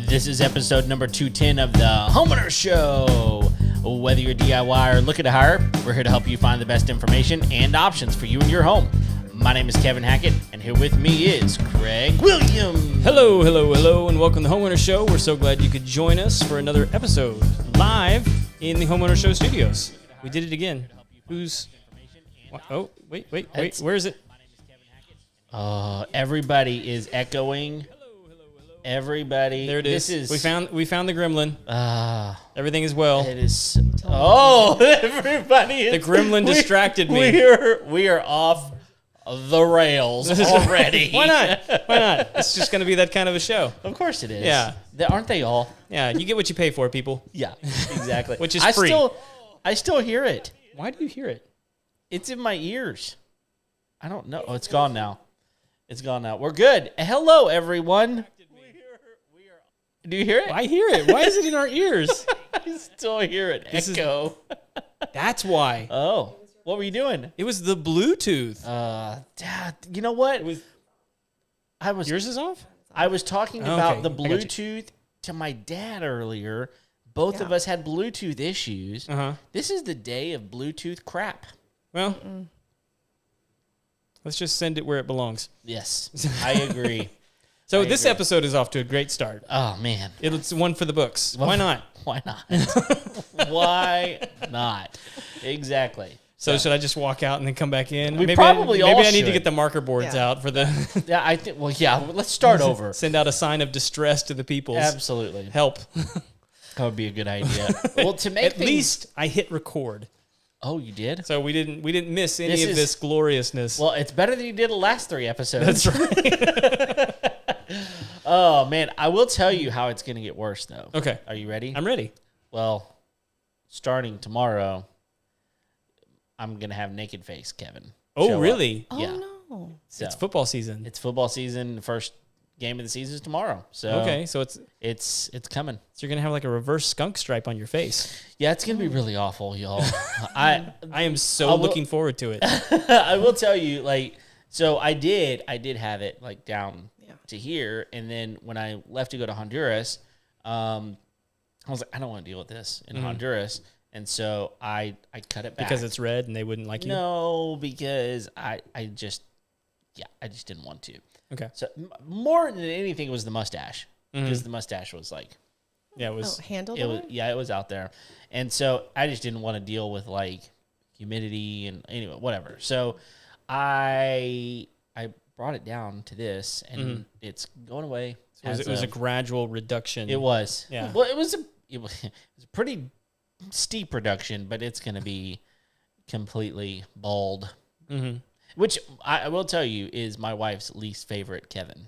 This is episode number 210 of the Homeowner Show. Whether you're DIY or looking to hire, we're here to help you find the best information and options for you and your home. My name is Kevin Hackett, and here with me is Craig Williams. Hello, and welcome to the Homeowner Show. We're so glad you could join us for another episode live in the Homeowner Show studios. We did it again. Oh, wait. Where is it? Everybody is echoing. Everybody. There it is. We found the gremlin. Everything is well. It is. Oh, everybody is. The gremlin distracted me. We are off the rails already. Why not? It's just going to be that kind of a show. Of course it is. Yeah. Aren't they all? Yeah, you get what you pay for, people. Yeah, exactly. Which is free. I still hear it. Why do you hear it? It's in my ears. I don't know. Oh, it's gone now. We're good. Hello, everyone. Do you hear it? I hear it. Why is it in our ears? I still hear it echo. That's why. Oh, what were you doing? It was the Bluetooth. Dad, you know what? Yours is off? I was talking about the Bluetooth to my dad earlier. Both of us had Bluetooth issues. This is the day of Bluetooth crap. Well, let's just send it where it belongs. Yes, I agree. So this episode is off to a great start. Oh, man. It's one for the books. Why not? Why not? Why not? Exactly. So should I just walk out and then come back in? Maybe I need to get the marker boards out for the... Yeah, I think... Well, yeah, let's start over. Send out a sign of distress to the people. Absolutely. Help. That would be a good idea. Well, to make At least I hit record. Oh, you did? So we didn't miss any of this gloriousness. Well, it's better than you did the last 3 episodes. That's right. Oh, man. I will tell you how it's going to get worse, though. Okay. Are you ready? I'm ready. Well, starting tomorrow, I'm going to have naked face, Kevin. Oh, really? Yeah. Oh, no. So, it's football season. It's football season. The first game of the season is tomorrow. So okay, so it's coming. So you're going to have like a reverse skunk stripe on your face. Yeah, it's going to be really awful, y'all. I am so looking forward to it. I will tell you, so I did have it down to here, and then when I left to go to Honduras, I was like, I don't want to deal with this in Honduras, and so I cut it back because it's red and they wouldn't like you. No, because I just didn't want to. Okay. So more than anything, it was the mustache because the mustache was it was handled. It was out there, and so I just didn't want to deal with humidity and anyway whatever. So I brought it down to this, and it's going away. It was a gradual reduction. It was. Yeah. Well, it was a pretty steep reduction, but it's going to be completely bald. Mm-hmm. Which I will tell you is my wife's least favorite Kevin.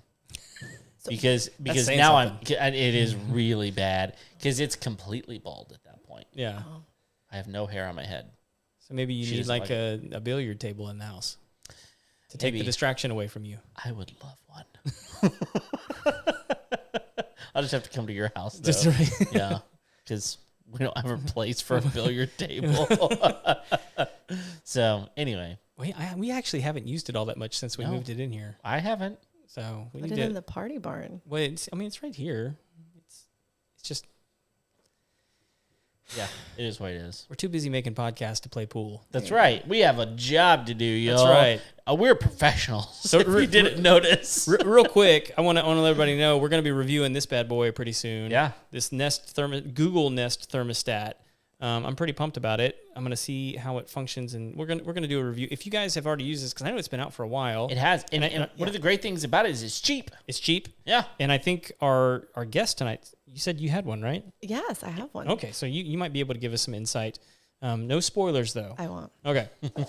Because now it is really bad because it's completely bald at that point. Yeah. I have no hair on my head. So maybe you need a billiard table in the house to take the distraction away from you. I would love one. I'll just have to come to your house, though. That's right. Yeah, because we don't have a place for a billiard table. So anyway. We actually haven't used it all that much since we moved it in here. I haven't. So we put it in the party barn. Well, it's right here. It's just. Yeah, it is what it is. We're too busy making podcasts to play pool. That's right. We have a job to do, y'all. That's right. We're professionals. So if you didn't notice. Real quick, I want to let everybody know we're going to be reviewing this bad boy pretty soon. Yeah. This Google Nest thermostat. I'm pretty pumped about it. I'm going to see how it functions, and we're going to do a review. If you guys have already used this, because I know it's been out for a while. It has. And one of the great things about it is it's cheap. It's cheap. Yeah. And I think our guest tonight, you said you had one, right? Yes, I have one. Okay, so you might be able to give us some insight. No spoilers, though. I won't. Okay.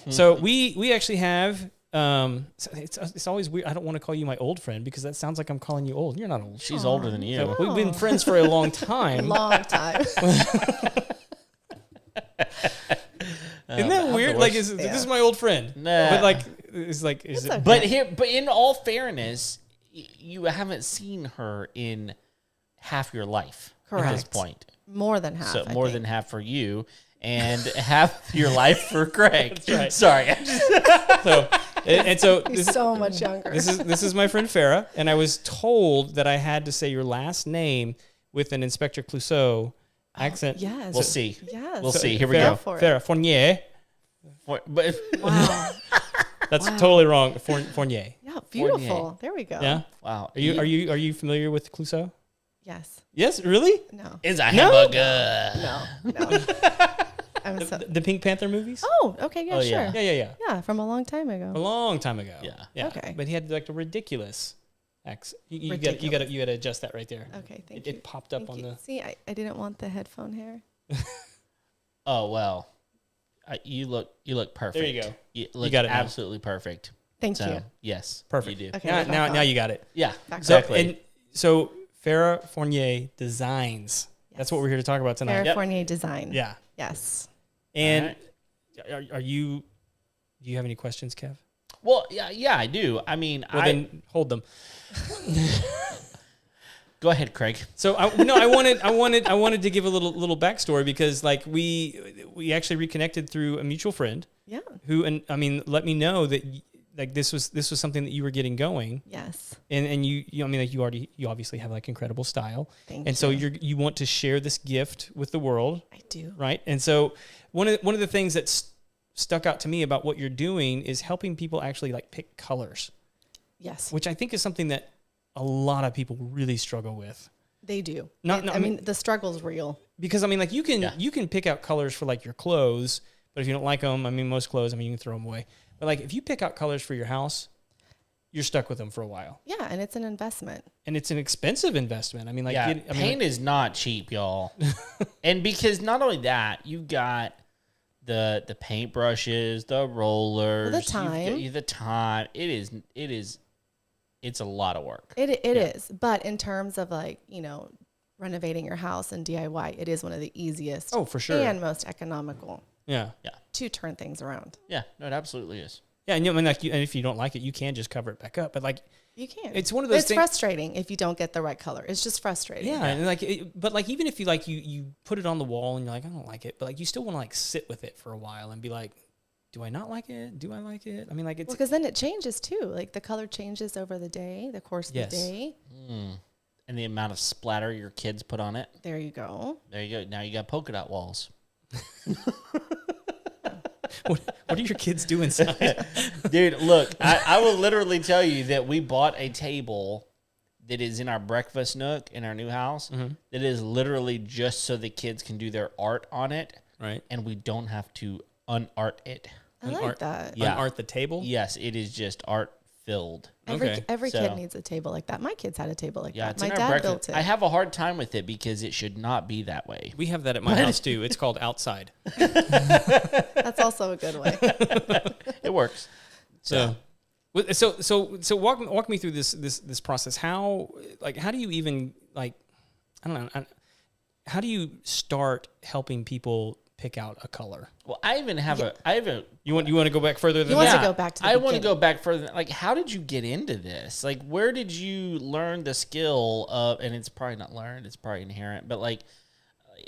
So we actually have... it's always weird. I don't want to call you my old friend because that sounds like I'm calling you old. You're not old. She's older than you. So we've been friends for a long time. Long time. Isn't that weird? This is my old friend. Nah. But is it? Okay. But in all fairness, you haven't seen her in half your life. Correct. At this point. More than half. So more than half for you, and half your life for Craig. That's right. Sorry. So And so He's so much younger. this is my friend Farah, and I was told that I had to say your last name with an Inspector Clouseau accent. Yes. We'll see. Yes. We'll see. Here we Farah, go. For it. Farah Foumier. But Wow. That's totally wrong. Fournier. Yeah, beautiful. Fournier. There we go. Yeah. wow. Are you familiar with Clouseau? Yes. Yes, really? No. Is a No? hamburger. No. I'm so. The Pink Panther movies? Oh, okay. Yeah, Oh, sure. yeah. Yeah. Yeah, from a long time A ago. long time ago. Yeah. Okay. But he had like a ridiculous accent. You Ridiculous. got to adjust that right there. Okay, thank It, you. it popped up Thank on you. the. See, I didn't want the headphone hair. Oh well. You look perfect. There you go. You look got it now. absolutely perfect. Thank So you. yes, Perfect. You do. Okay. Now you got it. Yeah, Back exactly. So Farah Fournier Designs. That's Yes. what we're here to talk about tonight. Farah Foumier design. Yeah. Yes. And are you? Do you have any questions, Kev? well, yeah, I do. I mean, Well, then hold them. go ahead, Craig. So I wanted to give a little backstory because like we actually reconnected through a mutual friend Yeah. who, and I mean, let me know that like this was something that you were getting going, Yes. and you I mean like you obviously have like incredible style, Thank and you. so you want to share this gift with the world, I do. right? And so one of the things that's stuck out to me about what you're doing is helping people actually like pick colors, Yes. which I think is something that a lot of people really struggle with. They do. I I mean, the struggle's real. Because I mean, like you can pick out colors for like your clothes, but if you don't like them, I mean, most clothes, I mean, you can throw them away. But like if you pick out colors for your house, you're stuck with them for a while, Yeah, and it's an investment. and it's an expensive investment. I mean, like Yeah, I mean, paint is not cheap, y'all. And because not only that, you got the paint brushes, the rollers, The time. the time. It's a lot of work. It is. But in terms of like, renovating your house and DIY, it is one of the easiest Oh, for sure. and most economical yeah, to turn things around. Yeah, no, it absolutely is. yeah, and I mean, like, and if you don't like it, you can just cover it back up. But like, You can. it's one of those It's things. frustrating if you don't get the right color. It's just frustrating. Yeah, and like, but like, even if you like, you put it on the wall and you're like, I don't like it, but like, you still want to like sit with it for a while and be like, do I not like it? Do I like it? I mean, like, it's Because then it changes too. Like the color changes over the day, the course of Yes. the day. And the amount of splatter your kids put on it. There you go. There you go. Now you got polka dot walls. what are your kids doing inside? Dude, look, I will literally tell you that we bought a table that is in our breakfast nook in our new house that is literally just so the kids can do their art on it, Right. and we don't have to unart it. I like that. Yeah. Unart the table. Yes, it is just art filled. Okay. Every So- kid needs a table like that. My kids had a table like Yeah, that. it's My in our dad breakfast. built it. I have a hard time with it because it should not be that way. We have that at my house too. It's called outside. That's also a good way. It works. So walk me through this process. How do you even like, I don't know, how do you start helping people pick out a color? Well, I have a You want to go back further than You want that? to go back to the I want to beginning. go back further. Like, how did you get into this? Like, where did you learn the skill of? And it's probably not learned; it's probably inherent. But like,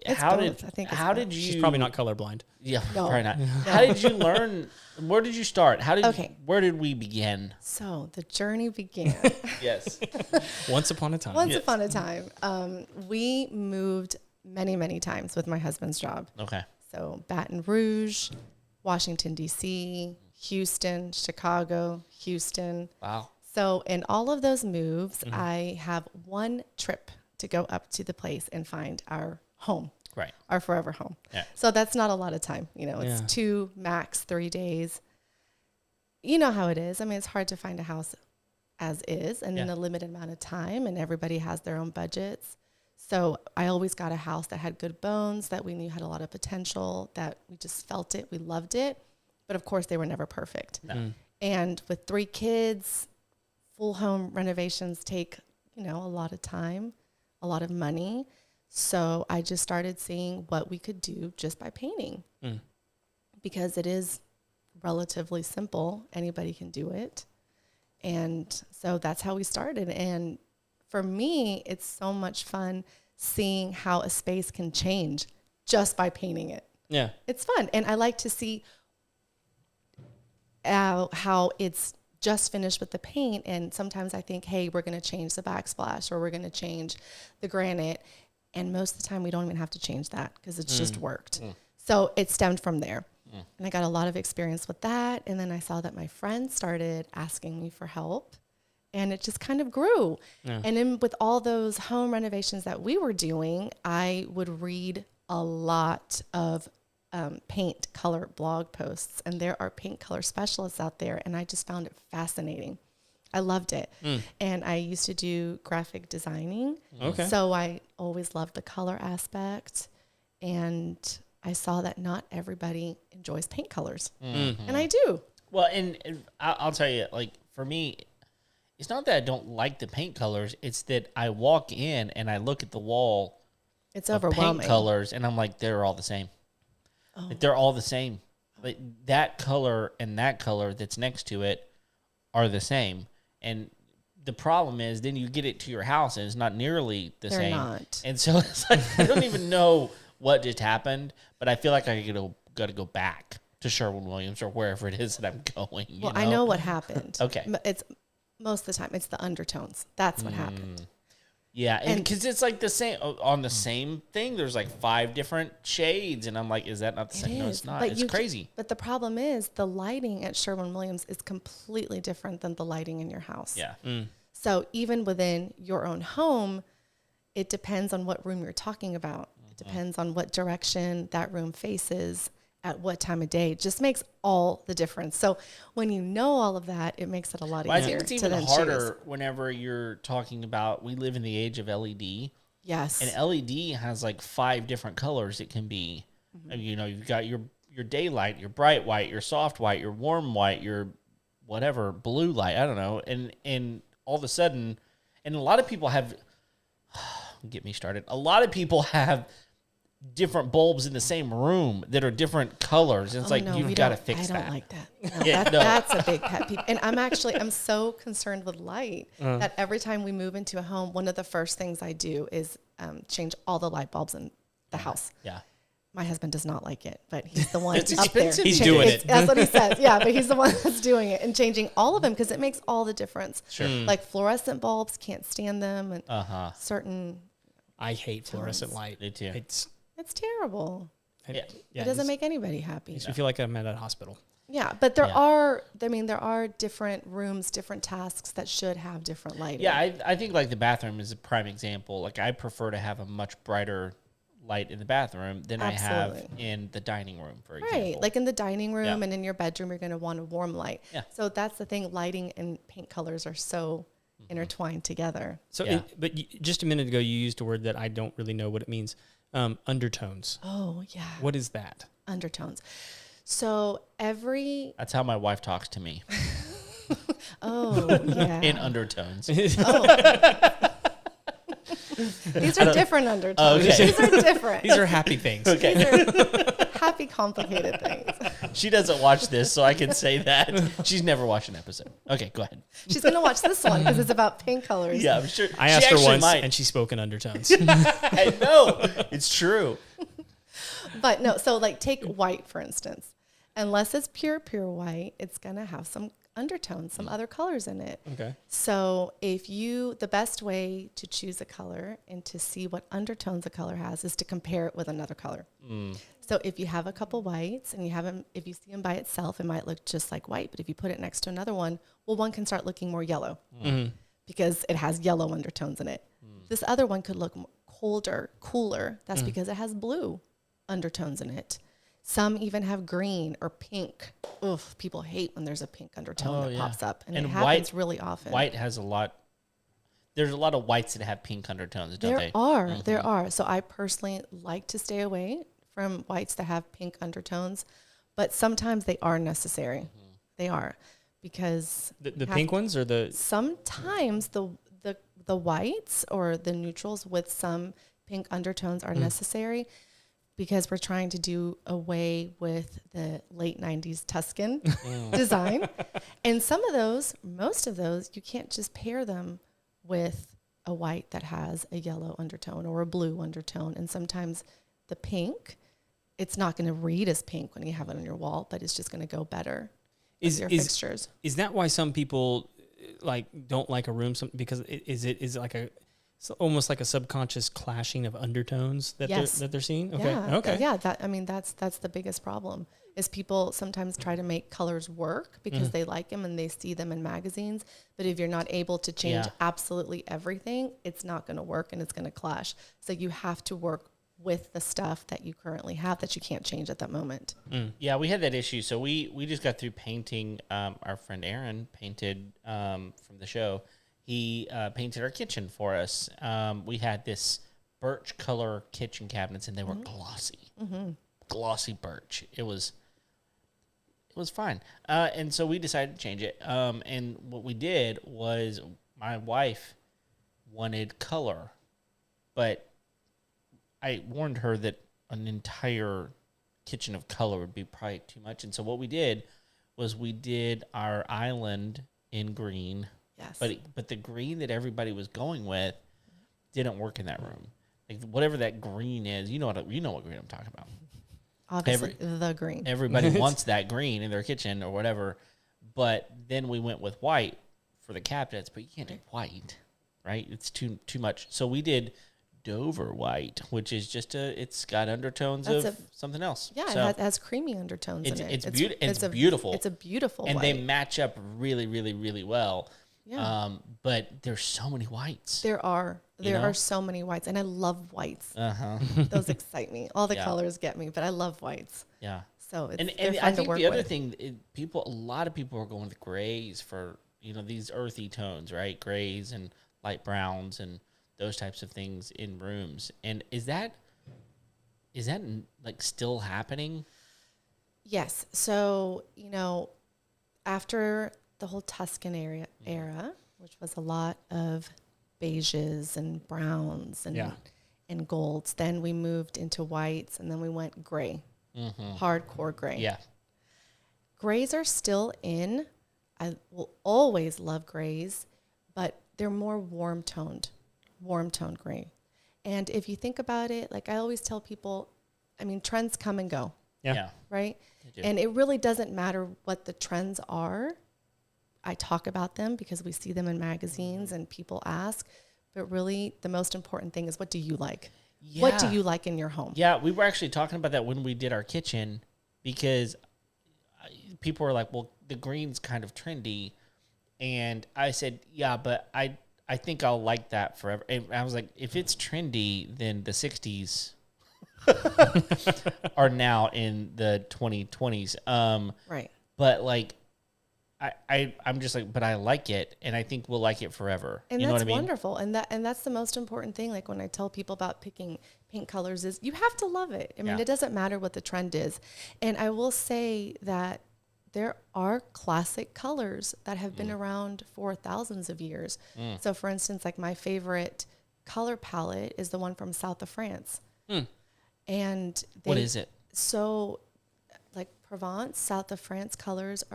It's how both. I think it's how both. did you? She's probably not colorblind. Yeah, No. probably not. How did you learn? Where did you start? Okay. Where did we begin? So the journey began. Yes. Once upon a time. Once upon a time, we moved many, many times with my husband's job. Okay. So Baton Rouge, Washington, D.C., Houston, Chicago, Houston. Wow. So in all of those moves, I have one trip to go up to the place and find our home, Right. our forever home. Yeah. So that's not a lot of time. It's Yeah. 2, max 3 days. You know how it is. I mean, it's hard to find a house as is and in Yeah. a limited amount of time, and everybody has their own budgets. So I always got a house that had good bones, that we knew had a lot of potential, that we just felt it, we loved it. But of course, they were never perfect. No. And with 3 kids, full home renovations take, a lot of time, a lot of money. So I just started seeing what we could do just by painting, because it is relatively simple. Anybody can do it. And so that's how we started. And for me, it's so much fun seeing how a space can change just by painting it. Yeah. It's fun. And I like to see how it's just finished with the paint, and sometimes I think, hey, we're going to change the backsplash or we're going to change the granite, and most of the time we don't even have to change that because it's just worked. So it stemmed from there. And I got a lot of experience with that, and then I saw that my friends started asking me for help, and it just kind of grew. And then with all those home renovations that we were doing, I would read a lot of paint color blog posts, and there are paint color specialists out there, and I just found it fascinating. I loved it. And I used to do graphic designing. So I always loved the color aspect, and I saw that not everybody enjoys paint colors. And I do. Well, and I'll tell you, like, for me, it's not that I don't like the paint colors. It's that I walk in and I look at the wall. It's overwhelming. Paint colors, and I'm like, they're all the same. Like, they're all the same. Like, that color and that color that's next to it are the same. And the problem is, then you get it to your house and it's not nearly the They're same. not. And so it's like, I don't even know what just happened, but I feel like I got to go back to Sherwin-Williams or wherever it is that I'm going. Well, I know what happened. Okay. It's most of the time, it's the undertones. That's what happened. Yeah, and because it's like the same on the same thing. There's like 5 different shades, and I'm like, is that not the same? No, it's not. But It's crazy. But the problem is the lighting at Sherwin-Williams is completely different than the lighting in your house. Yeah. So even within your own home, it depends on what room you're talking about. It depends on what direction that room faces at what time of day. It just makes all the difference. So when you know all of that, it makes it a lot Well, I easier think it's to even then harder choose. whenever you're talking about, we live in the age of LED. Yes. And LED has like 5 different colors it can be. You know, you've got your daylight, your bright white, your soft white, your warm white, your whatever, blue light, I don't know. And all of a sudden, and a lot of people have, get me started, a lot of people have different bulbs in the same room that are different colors. And it's like, you've got to fix that. I don't like that. No, Yeah, that's a big pet peeve. And I'm so concerned with light that every time we move into a home, one of the first things I do is change all the light bulbs in the house. Yeah. My husband does not like it, but he's the one It's up there. expensive. He's doing it. That's what he says. Yeah, but he's the one that's doing it and changing all of them because it makes all the difference. Sure. Like fluorescent bulbs, can't stand them, and Uh-huh. certain. I hate fluorescent light. Me too. It's terrible. Yeah. It doesn't make anybody happy. Makes me feel like I'm at a hospital. Yeah, but there Yeah. are different rooms, different tasks that should have different lighting. Yeah, I think like the bathroom is a prime example. Like, I prefer to have a much brighter light in the bathroom than I have Absolutely. in the dining room, for example. Right, like in the dining room Yeah. and in your bedroom, you're going to want a warm light. Yeah. So that's the thing. Lighting and paint colors are so intertwined together. So, Yeah. just a minute ago, you used a word that I don't really know what it means. Undertones. Oh yeah, What is that? undertones. So every That's how my wife talks to me, yeah, in undertones. these are different undertones. Okay. These are different. These are happy things. Okay. These are happy, complicated things. She doesn't watch this, so I can say that. She's never watched an episode. Okay, go ahead. She's gonna watch this one because it's about paint colors. Yeah, I'm sure. I she asked her actually once, might. and she spoke in undertones. I know. It's true. But no, so like take white, for instance. Unless it's pure white, it's going to have some undertones, some other colors in it. Okay. So the best way to choose a color and to see what undertones a color has is to compare it with another color. So if you have a couple whites and if you see them by itself, it might look just like white. But if you put it next to another one, well, one can start looking more yellow because it has yellow undertones in it. This other one could look colder, cooler. That's because it has blue undertones in it. Some even have green or pink. Oof, people hate when there's a pink undertone that pops up. And it happens really often. White has a lot. There's a lot of whites that have pink undertones, don't they? There are. So I personally like to stay away from whites that have pink undertones, but sometimes they are necessary. They are, because The pink ones or the... sometimes the whites or the neutrals with some pink undertones are necessary, because we're trying to do away with the late 90s Tuscan design. And most of those, you can't just pair them with a white that has a yellow undertone or a blue undertone. And sometimes the pink, it's not going to read as pink when you have it on your wall, but it's just going to go better. with your fixtures. Is that why some people like don't like a room? Because is it like it's almost like a subconscious clashing of undertones that they're seeing? Okay. Yeah. Okay. Yeah. That's the biggest problem. Is people sometimes try to make colors work because they like them and they see them in magazines. But if you're not able to change absolutely everything, it's not going to work and it's going to clash. So you have to work with the stuff that you currently have that you can't change at that moment. Yeah, we had that issue. So we just got through painting. Our friend Aaron painted from the show. He painted our kitchen for us. We had this birch color kitchen cabinets, and they were glossy, glossy birch. It was fine. And so we decided to change it. And what we did was my wife wanted color, but I warned her that an entire kitchen of color would be probably too much. And so what we did was we did our island in green. Yes. But the green that everybody was going with didn't work in that room. Like whatever that green is, you know what green I'm talking about. Obviously, the green. Everybody wants that green in their kitchen or whatever. But then we went with white for the cabinets, but you can't do white, right? It's too much. So we did Dover white, which is just it's got undertones of something else. Yeah, so it has creamy undertones in it. It's beautiful. It's a beautiful and white. they match up really, really, really well. Yeah. But there's so many whites. There are so many whites, and I love whites. Those excite me. All the colors get me, but I love whites. Yeah. So it's and fun I to think work the other with. thing, a lot of people are going with grays for these earthy tones, right? Grays and light browns and those types of things in rooms. And is that like still happening? Yes. So after the whole Tuscan era, which was a lot of beiges and browns and golds. Then we moved into whites, and then we went gray, hardcore gray. Yeah. Grays are still in. I will always love grays, but they're more warm toned gray. And if you think about it, like I always tell people, I mean, trends come and go. Yeah. Right? And it really doesn't matter what the trends are. I talk about them because we see them in magazines and people ask, but really the most important thing is, what do you like? Yeah. What do you like in your home? Yeah, we were actually talking about that when we did our kitchen, because people were like, well, the green's kind of trendy. And I said, yeah, but I think I'll like that forever. And I was like, if it's trendy, then the 60s are now in the 2020s. Right. But like, I'm just like, but I like it, and I think we'll like it forever. And you know what I mean? Wonderful. And that's the most important thing. Like when I tell people about picking paint colors, is you have to love it. I mean, it doesn't matter what the trend is. And I will say that there are classic colors that have been around for thousands of years. So for instance, like my favorite color palette is the one from south of France. And what is it? So like Provence, south of France colors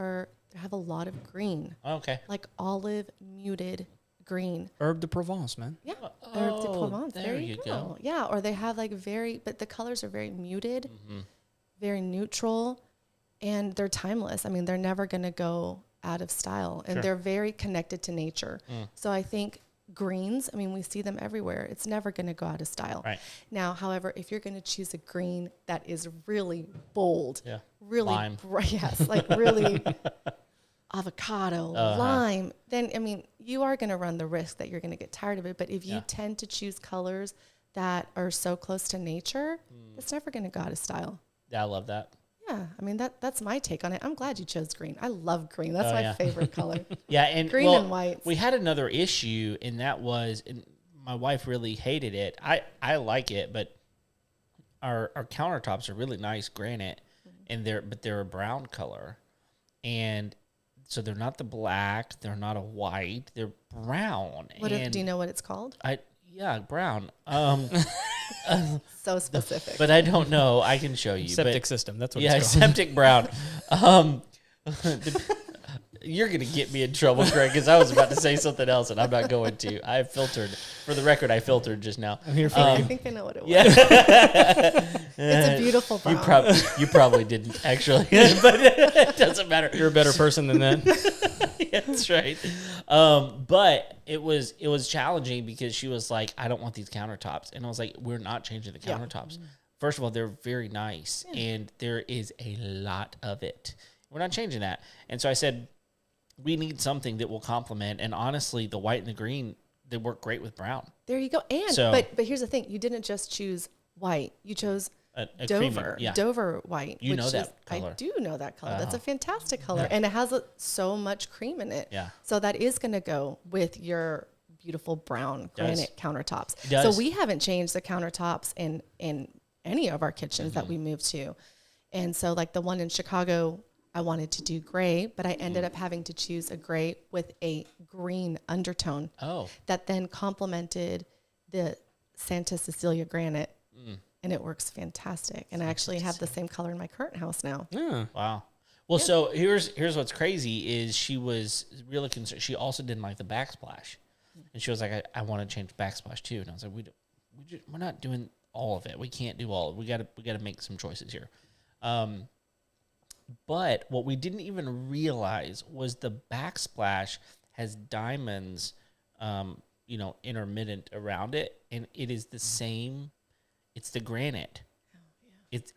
have a lot of green. Okay. Like olive muted green. Herb de Provence, man. Yeah. Herb de Provence. There you go. Yeah. Or they have like but the colors are very muted, very neutral, and they're timeless. I mean, they're never going to go out of style, and they're very connected to nature. So I think greens, I mean, we see them everywhere. It's never going to go out of style. Right. Now, however, if you're going to choose a green that is really bold, really bright, yes, like really avocado, lime, then, I mean, you are going to run the risk that you're going to get tired of it. But if you tend to choose colors that are so close to nature, it's never going to go out of style. Yeah, I love that. Yeah, I mean, that's my take on it. I'm glad you chose green. I love green. That's my favorite color. Yeah, and green and white. We had another issue, and that was, and my wife really hated it. I like it, but our countertops are really nice granite, and they're a brown color, and so they're not the black, they're not a white, they're brown. Do you know what it's called? Brown. So specific. But I don't know. I can show you. Septic system. That's what it's called. Yeah, septic brown. You're going to get me in trouble, Greg, because I was about to say something else, and I'm not going to. I filtered. For the record, I filtered just now. I'm here for I you. think I know what it was. Yeah. It's a beautiful brown. You probably didn't, actually. But it doesn't matter. You're a better person than that. Yeah, that's right. But it was challenging because she was like, I don't want these countertops. And I was like, we're not changing the countertops. First of all, they're very nice, and there is a lot of it. We're not changing that. And so I said, we need something that will complement. And honestly, the white and the green, they work great with brown. There you go. And So- but here's the thing: you didn't just choose white; you chose A Dover, creamy, Dover white. You know which that is, color. I do know that color. That's a fantastic color, and it has so much cream in it. Yeah. So that is going to go with your beautiful brown granite countertops. It does. So we haven't changed the countertops in any of our kitchens that we moved to, and so like the one in Chicago, I wanted to do gray, but I ended up having to choose a gray with a green undertone. Oh. That then complemented the Santa Cecilia granite, and it works fantastic. And I actually have the same color in my current house now. Yeah. Wow. Well, so here's what's crazy is she was really concerned. She also didn't like the backsplash, and she was like, I want to change backsplash too. And I was like, we're not doing all of it. We can't do all of it. We got to make some choices here. But what we didn't even realize was the backsplash has diamonds, intermittent around it, and it is the same. It's the granite.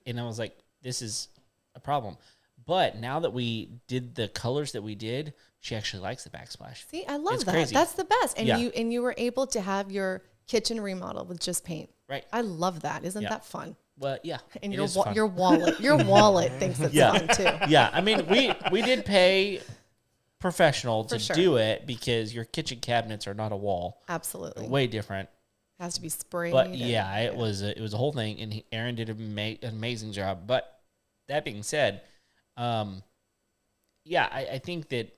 And I was like, this is a problem. But now that we did the colors that we did, she actually likes the backsplash. See, I love It's that. crazy. That's the best. And Yeah. you were able to have your kitchen remodel with just paint. Right. I love that. Isn't Yeah. that fun? Well, yeah. And it your is fun. your wallet thinks it's Yeah. fun too. Yeah, I mean, we did pay professional to For sure. do it because your kitchen cabinets are not a wall. They're Absolutely. way different. Has to be sprayed. But and- yeah, it was a whole thing, and Aaron did an amazing job. But that being said, I think that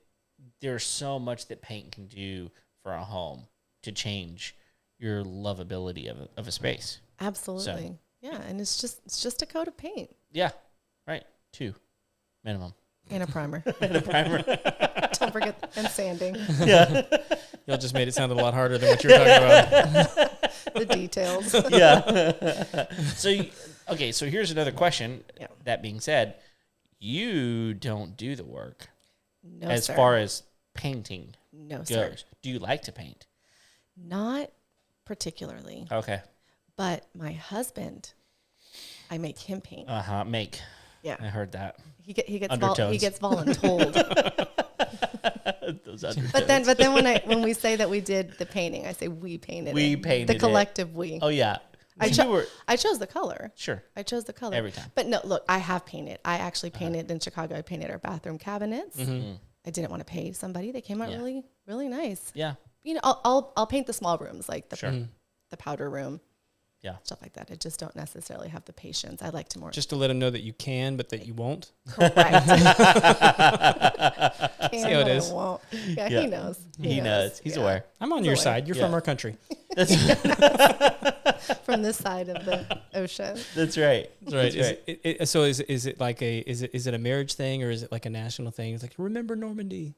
there's so much that paint can do for a home to change your lovability of a space. Absolutely. Yeah, and it's just a coat of paint Yeah, right. 2 minimum. and a primer. And a primer. Don't forget and sanding. Yeah, Y'all just made it sound a lot harder than what you were talking about. The details. yeah. So here's another question. Yeah. That being said, you don't do the work No, as sir. far as painting No, sir. goes. Do you like to paint? Not particularly, Okay. but my husband, I make him paint. Make. Yeah. I heard that. He gets Undertones. voluntold. Those But then when we say that we did the painting, I say we painted We it. painted the it. collective we. Oh yeah. I You I chose the color. sure. I chose the color Every time. But no, look, I have painted. I actually painted in Chicago. I painted our bathroom cabinets. I didn't want to pay somebody. They came out Yeah. really, really nice. Yeah. You know, I'll paint the small rooms, like the Sure. the powder room, Yeah. stuff like that. I just don't necessarily have the patience. I like to more Just to let them know that you can, but that you won't. correct. See how it is. Won't. Yeah, Yeah. he knows. He knows. He's Yeah. aware. I'm on It's your away. side. You're Yeah. from our country. From this side of the ocean. That's right. That's right. That's So is it like is it a marriage thing, or is it like a national thing? It's like, remember Normandy,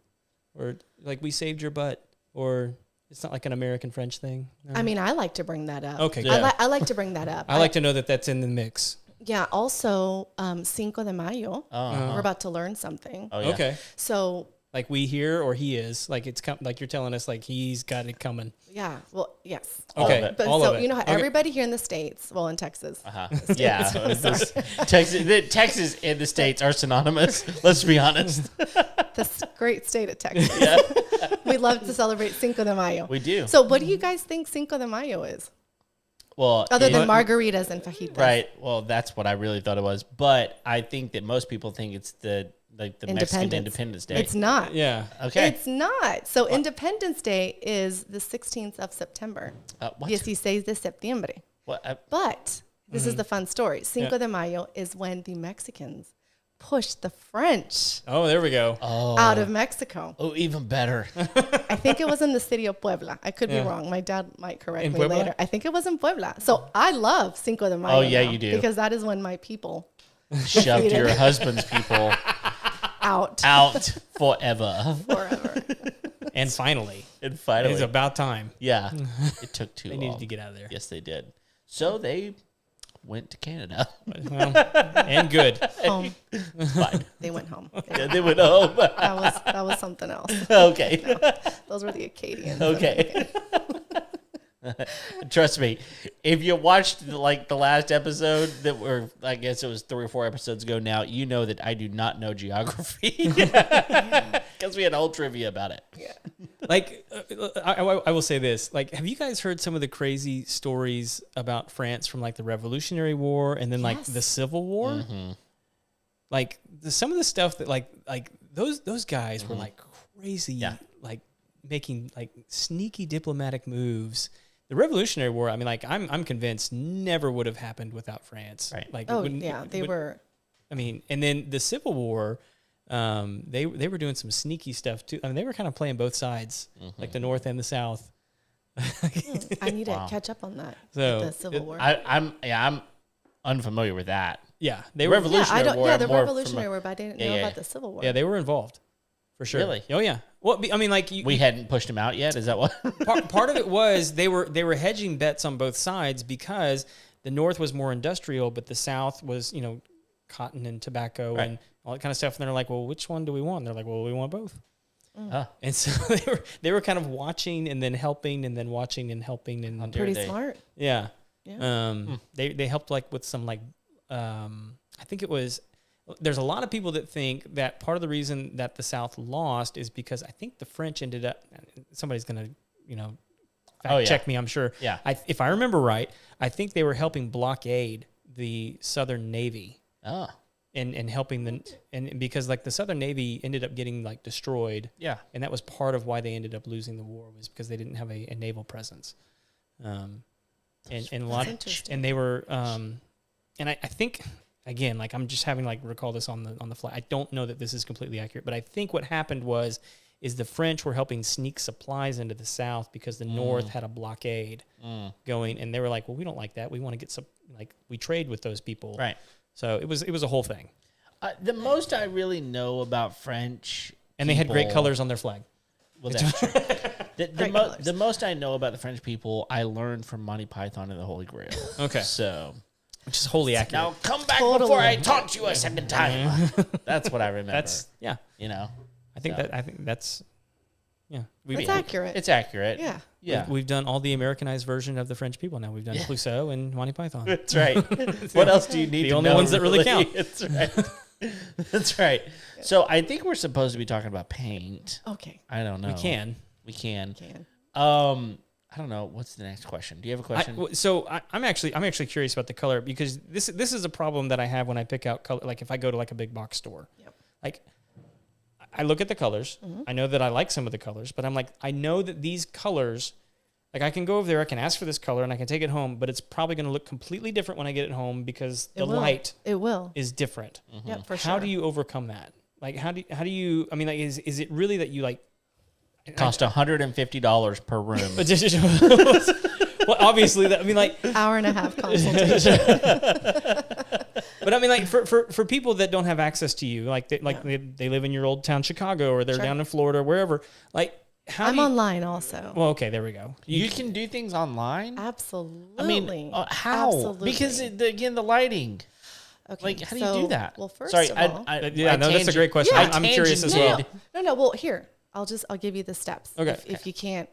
or like we saved your butt, or it's not like an American French thing. No? I mean, I like to bring that up. Okay, Yeah. I like to bring that up. I like to know that that's in the mix. Yeah. Also, Cinco de Mayo. Uh-huh. We're about to learn something. Oh yeah. Okay, So like we here, or he is, like it's like you're telling us, like he's got it coming. yeah. Well, yes. Okay, of it. But all so of it. you know how Okay. everybody here in the States, well, in Texas, Yeah. Texas and the States are synonymous. Let's be honest. this great state of Texas, Yeah. we love to celebrate Cinco de Mayo. We do. So, what do you guys think Cinco de Mayo is, Well, other than it- margaritas and fajitas? right. Well, that's what I really thought it was. But I think that most people think it's the Mexican Independence Day. It's not. Yeah. Okay. It's not. So Independence Day is the 16th of September. What? 16 de septiembre. What? But this is the fun story. Cinco de Mayo is when the Mexicans pushed the French Oh, there we go. out of Mexico. Oh, even better. I think it was in the city of Puebla. I could Yeah. be wrong. My dad might correct In me Puebla? later. I think it was in Puebla. So I love Cinco de Mayo. Oh, yeah, now, you do. Because that is when my people Shoved your husband's people. out. Out forever. forever. And finally, And finally. it's about time. Yeah. It took too They long. needed to get out of there. Yes, they did. So they went to Canada. Well, and good. Home. Fine. They went home. Yeah, they went home. That was something else. Okay. Those were the Acadians. Okay. Trust me, if you watched the last episode that were, I guess it was 3 or 4 episodes ago now, you know that I do not know geography because we had a whole trivia about it. Yeah. Like, I will say this. Like, have you guys heard some of the crazy stories about France from like the Revolutionary War and then like Yes. the Civil War? Mm-hmm. Like some of the stuff that like those guys were like crazy, Yeah. like making like sneaky diplomatic moves. The Revolutionary War, I mean, like I'm convinced never would have happened without France. Right. Like, Oh yeah, they were. I mean, and then the Civil War, they were doing some sneaky stuff too. I mean, they were kind of playing both sides, like the North and the South. I need Wow. to catch up on that. So, with the Civil War. I'm unfamiliar with that. Yeah, they The were. Revolutionary War. Yeah, I'm the more Revolutionary War, but I didn't know yeah. about the Civil War. Yeah, they were involved, for sure. Really? Oh yeah. Well, I mean, like We hadn't pushed him out yet. Is that what? part of it was they were hedging bets on both sides because the North was more industrial, but the South was, cotton and tobacco Right. and all that kind of stuff. And they're like, well, which one do we want? And they're like, well, we want both. Oh, And so they were kind of watching and then helping and then watching and helping and Pretty They- smart. yeah. Yeah. They helped like with some I think it was. There's a lot of people that think that part of the reason that the South lost is because I think the French ended up. Somebody's gonna, fact check me. I'm sure. Yeah. If I remember right, I think they were helping blockade the Southern Navy oh, and helping and because like the Southern Navy ended up getting like destroyed, yeah. and that was part of why they ended up losing the war was because they didn't have a naval presence. And a lot, interesting. and they were, and I think. Again, like I'm just having recall this on the fly. I don't know that this is completely accurate, but I think what happened is the French were helping sneak supplies into the South because the North had a blockade going, and they were like, well, we don't like that. We want to get some, we trade with those people. Right. So it was a whole thing. The most I really know about French, And they had great people- colors on their flag. Well, that's true. Great colors. The most I know about the French people, I learned from Monty Python and the Holy Grail. Okay. So Which is wholly accurate. now come back Totally. before I taunt you a second time. That's what I remember. That's, yeah. I think that's, yeah. That's accurate. It's accurate. Yeah. Yeah. We've done all the Americanized version of the French people now. We've done Clouseau and Monty Python. That's right. What else do you need? The to only know, ones that really count. That's right. That's right. So I think we're supposed to be talking about paint. Okay. I don't know. We can. We can. Can. I don't know. What's the next question? Do you have a question? I'm actually curious about the color because this is a problem that I have when I pick out color. Like if I go to a big box store, Yep. like I look at the colors. I know that I like some of the colors, but I'm like, I know that these colors, like I can go over there, I can ask for this color and I can take it home, but it's probably going to look completely different when I get it home because the light It will. is different. Yep, for sure. How do you overcome that? Like, how do you, I mean, like, is it really that you Cost $150 per room. well, obviously, I mean, like, Hour and a half consultation. but I mean, like, for people that don't have access to you, like, they live in your old town, Chicago, or they're Sure. down in Florida, or wherever, like, how I'm do you, online also. well, okay, there we go. You can do things online. Absolutely. I mean, how? Absolutely. Because again, the lighting. Okay, Like, how do you do that? Well, first Sorry, of all, Yeah, no, that's a great question. Yeah. I'm curious as tangented. well. no. Well, here I'll give you the steps. Okay. If you can't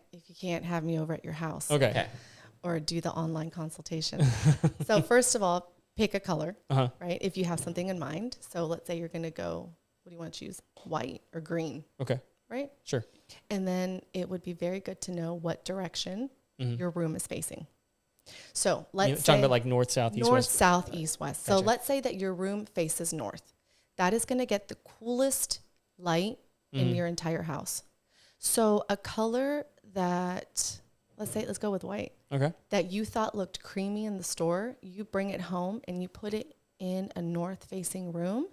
have me over at your house. Okay. Okay. Or do the online consultation. So first of all, pick a color. Uh-huh. Right. If you have something in mind. So let's say you're going to go. What do you want to choose? White or green? Okay. Right. Sure. And then it would be very good to know what direction your room is facing. So let's say Talking about like north, south, east, north, west. south, east, west. So Gotcha. let's say that your room faces north. That is going to get the coolest light in your entire house. So a color that, let's go with white, Okay. that you thought looked creamy in the store, you bring it home and you put it in a north facing room,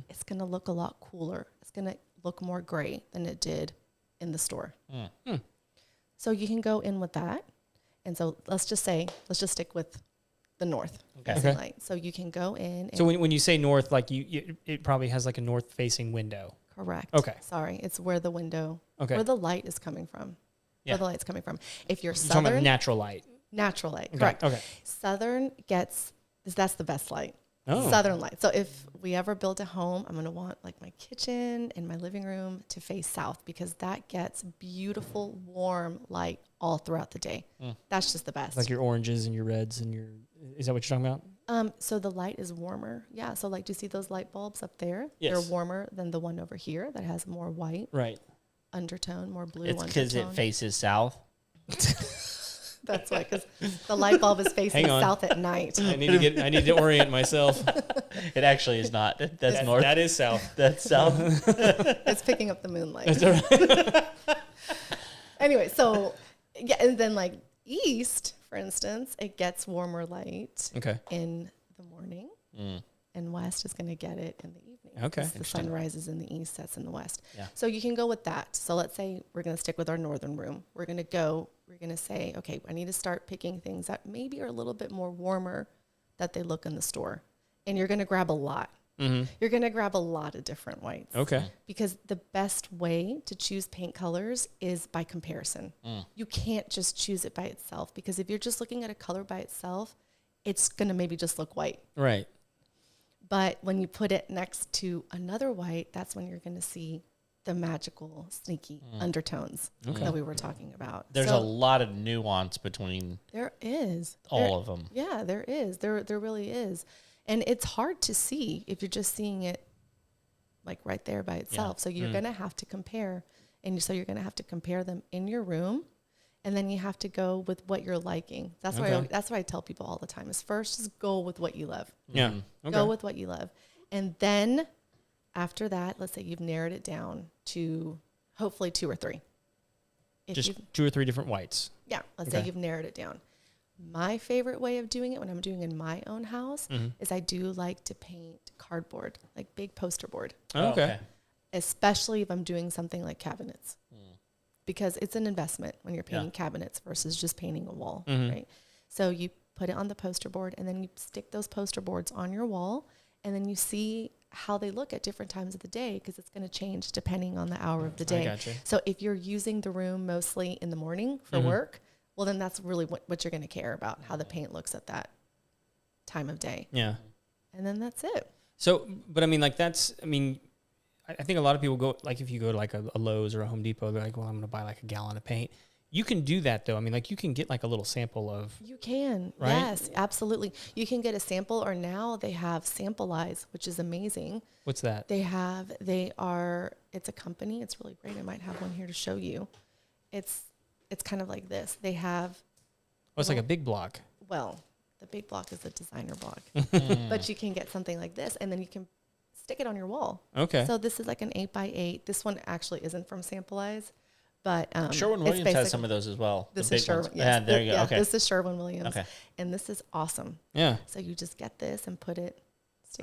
it's going to look a lot cooler. It's going to look more gray than it did in the store. So you can go in with that. And so let's just stick with the north facing Okay. light. So you can go in. And So when you say north, like it probably has like a north facing window. Correct. Okay. Sorry, it's where the window, Okay. where the light is coming from. Yeah. Where the light's coming from. If you're You're talking about southern, natural light. natural light. Okay. Correct. Okay. Southern that's the best light. Oh. Southern light. So if we ever build a home, I'm going to want like my kitchen and my living room to face south because that gets beautiful, warm light all throughout the day. That's just the best. Like your oranges and your reds and your, is that what you're talking about? So the light is warmer. Yeah. So like, do you see those light bulbs up there? Yes. They're warmer than the one over here that has more white Right. undertone, more blue It's because it undertone. faces south. That's why, because the light bulb is facing Hang on. south at night. I need to orient myself. It actually is not. That's north. That is south. That's south. It's picking up the moonlight. That's all right. Anyway, so yeah, and then like east, for instance, it gets warmer light Okay. in the morning, and west is going to get it in the evening. Okay. 'cause the sun rises in the east, sets in the west. Yeah. So you can go with that. So let's say we're going to stick with our northern room. We're going to say, okay, I need to start picking things that maybe are a little bit more warmer that they look in the store. And you're going to grab a lot. Mm-hmm. You're going to grab a lot of different whites. Okay. Because the best way to choose paint colors is by comparison. You can't just choose it by itself because if you're just looking at a color by itself, it's going to maybe just look white. Right. But when you put it next to another white, that's when you're going to see the magical, sneaky undertones that we were talking about. There's So a lot of nuance between there is. all of them. Yeah, there is. There really is. And it's hard to see if you're just seeing it like right there by itself. So you're going to have to compare. And so you're going to have to compare them in your room. And then you have to go with what you're liking. That's why I tell people all the time is first just go with what you love. Yeah. Okay. Go with what you love. And then after that, let's say you've narrowed it down to hopefully 2 or 3. If Just you've- 2 or 3 different whites. yeah, let's Okay. say you've narrowed it down. My favorite way of doing it when I'm doing in my own house is I do like to paint cardboard, like big poster board, Oh, okay. especially if I'm doing something like cabinets. Because it's an investment when you're painting Yeah. cabinets versus just painting a wall, right? So you put it on the poster board and then you stick those poster boards on your wall and then you see how they look at different times of the day because it's going to change depending on the hour of the day. gotcha. So if you're using the room mostly in the morning for work, well, then that's really what you're going to care about, how the paint looks at that time of day. Yeah. And then that's it. So, but I mean, like I think a lot of people go, like if you go to like a Lowe's or a Home Depot, they're like, well, I'm going to buy like a gallon of paint. You can do that though. I mean, like you can get like a little sample of. You can. Right? Yes, absolutely. You can get a sample or now they have Sample-Eyes, which is amazing. What's that? It's a company. It's really great. I might have one here to show you. It's kind of like this. They have, Oh, it's like a big block. well, the big block is a designer block, but you can get something like this and then you can stick it on your wall. Okay. So this is like an 8x8. This one actually isn't from Sample-Eyes, but Sherwin-Williams has some of those as well. This the is big Sherwin. ones. Yes, Yeah, there you go. yeah, Okay. this is Sherwin-Williams. Okay. And this is awesome. Yeah. So you just get this and stick it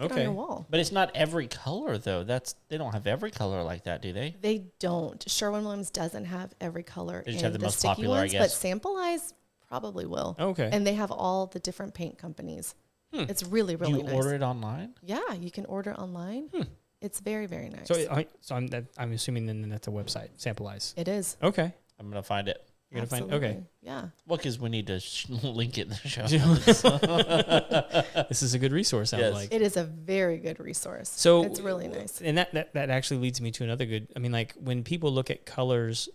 on Okay. your wall. But it's not every color though. They don't have every color like that, do they? They don't. Sherwin-Williams doesn't have every color They just in have the the most sticky popular, I ones, but guess. Sample-Eyes probably will. Okay. And they have all the different paint companies. It's really, really You nice. order it online? Yeah, you can order online. It's very, very nice. So I'm assuming then that's a website, Sample-Eyes. It is. Okay. I'm gonna find it. You're going to find, Absolutely. okay. Yeah. Well, because we need to link it in the show. This is a good resource, sounds Yes. like. It is a very good resource. So it's really nice. And that actually leads me to another good, I mean, like when people look at colors